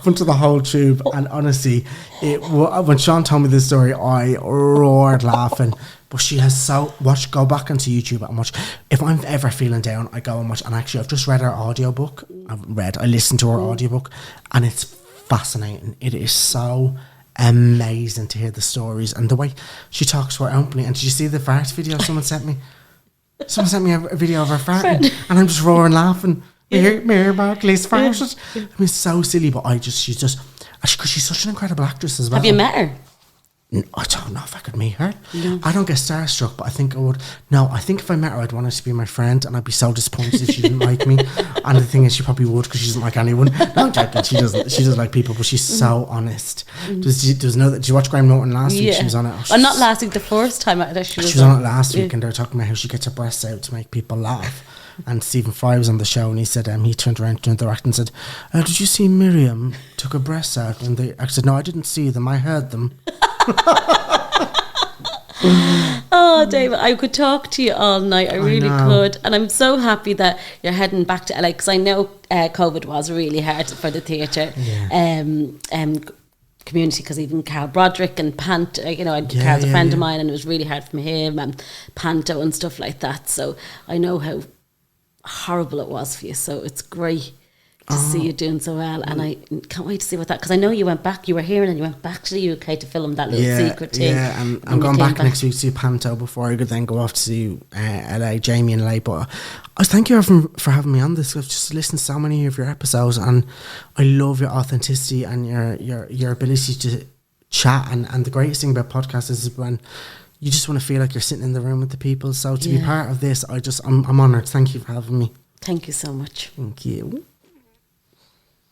Front of the whole tube. And honestly, when Sean told me this story, I roared laughing. But she has go back onto YouTube and watch. If I'm ever feeling down, I go and watch. And actually, I've just read her audiobook. I listened to her audiobook, and it's fascinating. It is so amazing to hear the stories and the way she talks to her openly. And did you see the fart video someone sent me? Someone sent me a video of her farting, and I'm just roaring laughing. Miriam Margolyes farted. I mean, it's so silly, but she's because she's such an incredible actress as well. Have you met her? I don't know if I could meet her. No. I don't get starstruck, but I think I would. No, I think if I met her, I'd want her to be my friend, and I'd be so disappointed if she didn't like me. And the thing is, she probably would, because she doesn't like anyone. No, I'm joking. She doesn't like people, but she's so honest. Did you watch Graham Norton last week? She was on it. Not last week. The first time she was on it last week, and they're talking about how she gets her breasts out to make people laugh. And Stephen Fry was on the show, and he said he turned around to the actor and said, did you see Miriam took her breasts out? And the actor said, no, I didn't see them, I heard them. Oh, David, I could talk to you all night. I really could. And I'm so happy that you're heading back to LA, because I know COVID was really hard for the theatre community, because even Carl Broderick and Panto, Carl's a friend of mine, and it was really hard for him, and Panto and stuff like that. So I know how horrible it was for you. So it's great to see you doing so well, and I can't wait to see what that, because I know you went back, you were here and then you went back to the UK to film that little secret thing. Yeah, and I'm going back next week to see Panto before I could then go off to see Jamie in LA. But I thank you for having me on this. I've just listened to so many of your episodes, and I love your authenticity and your ability to chat, and the greatest thing about podcasts is when you just want to feel like you're sitting in the room with the people. So to be part of this, I'm honoured. Thank you for having me. Thank you so much. Thank you.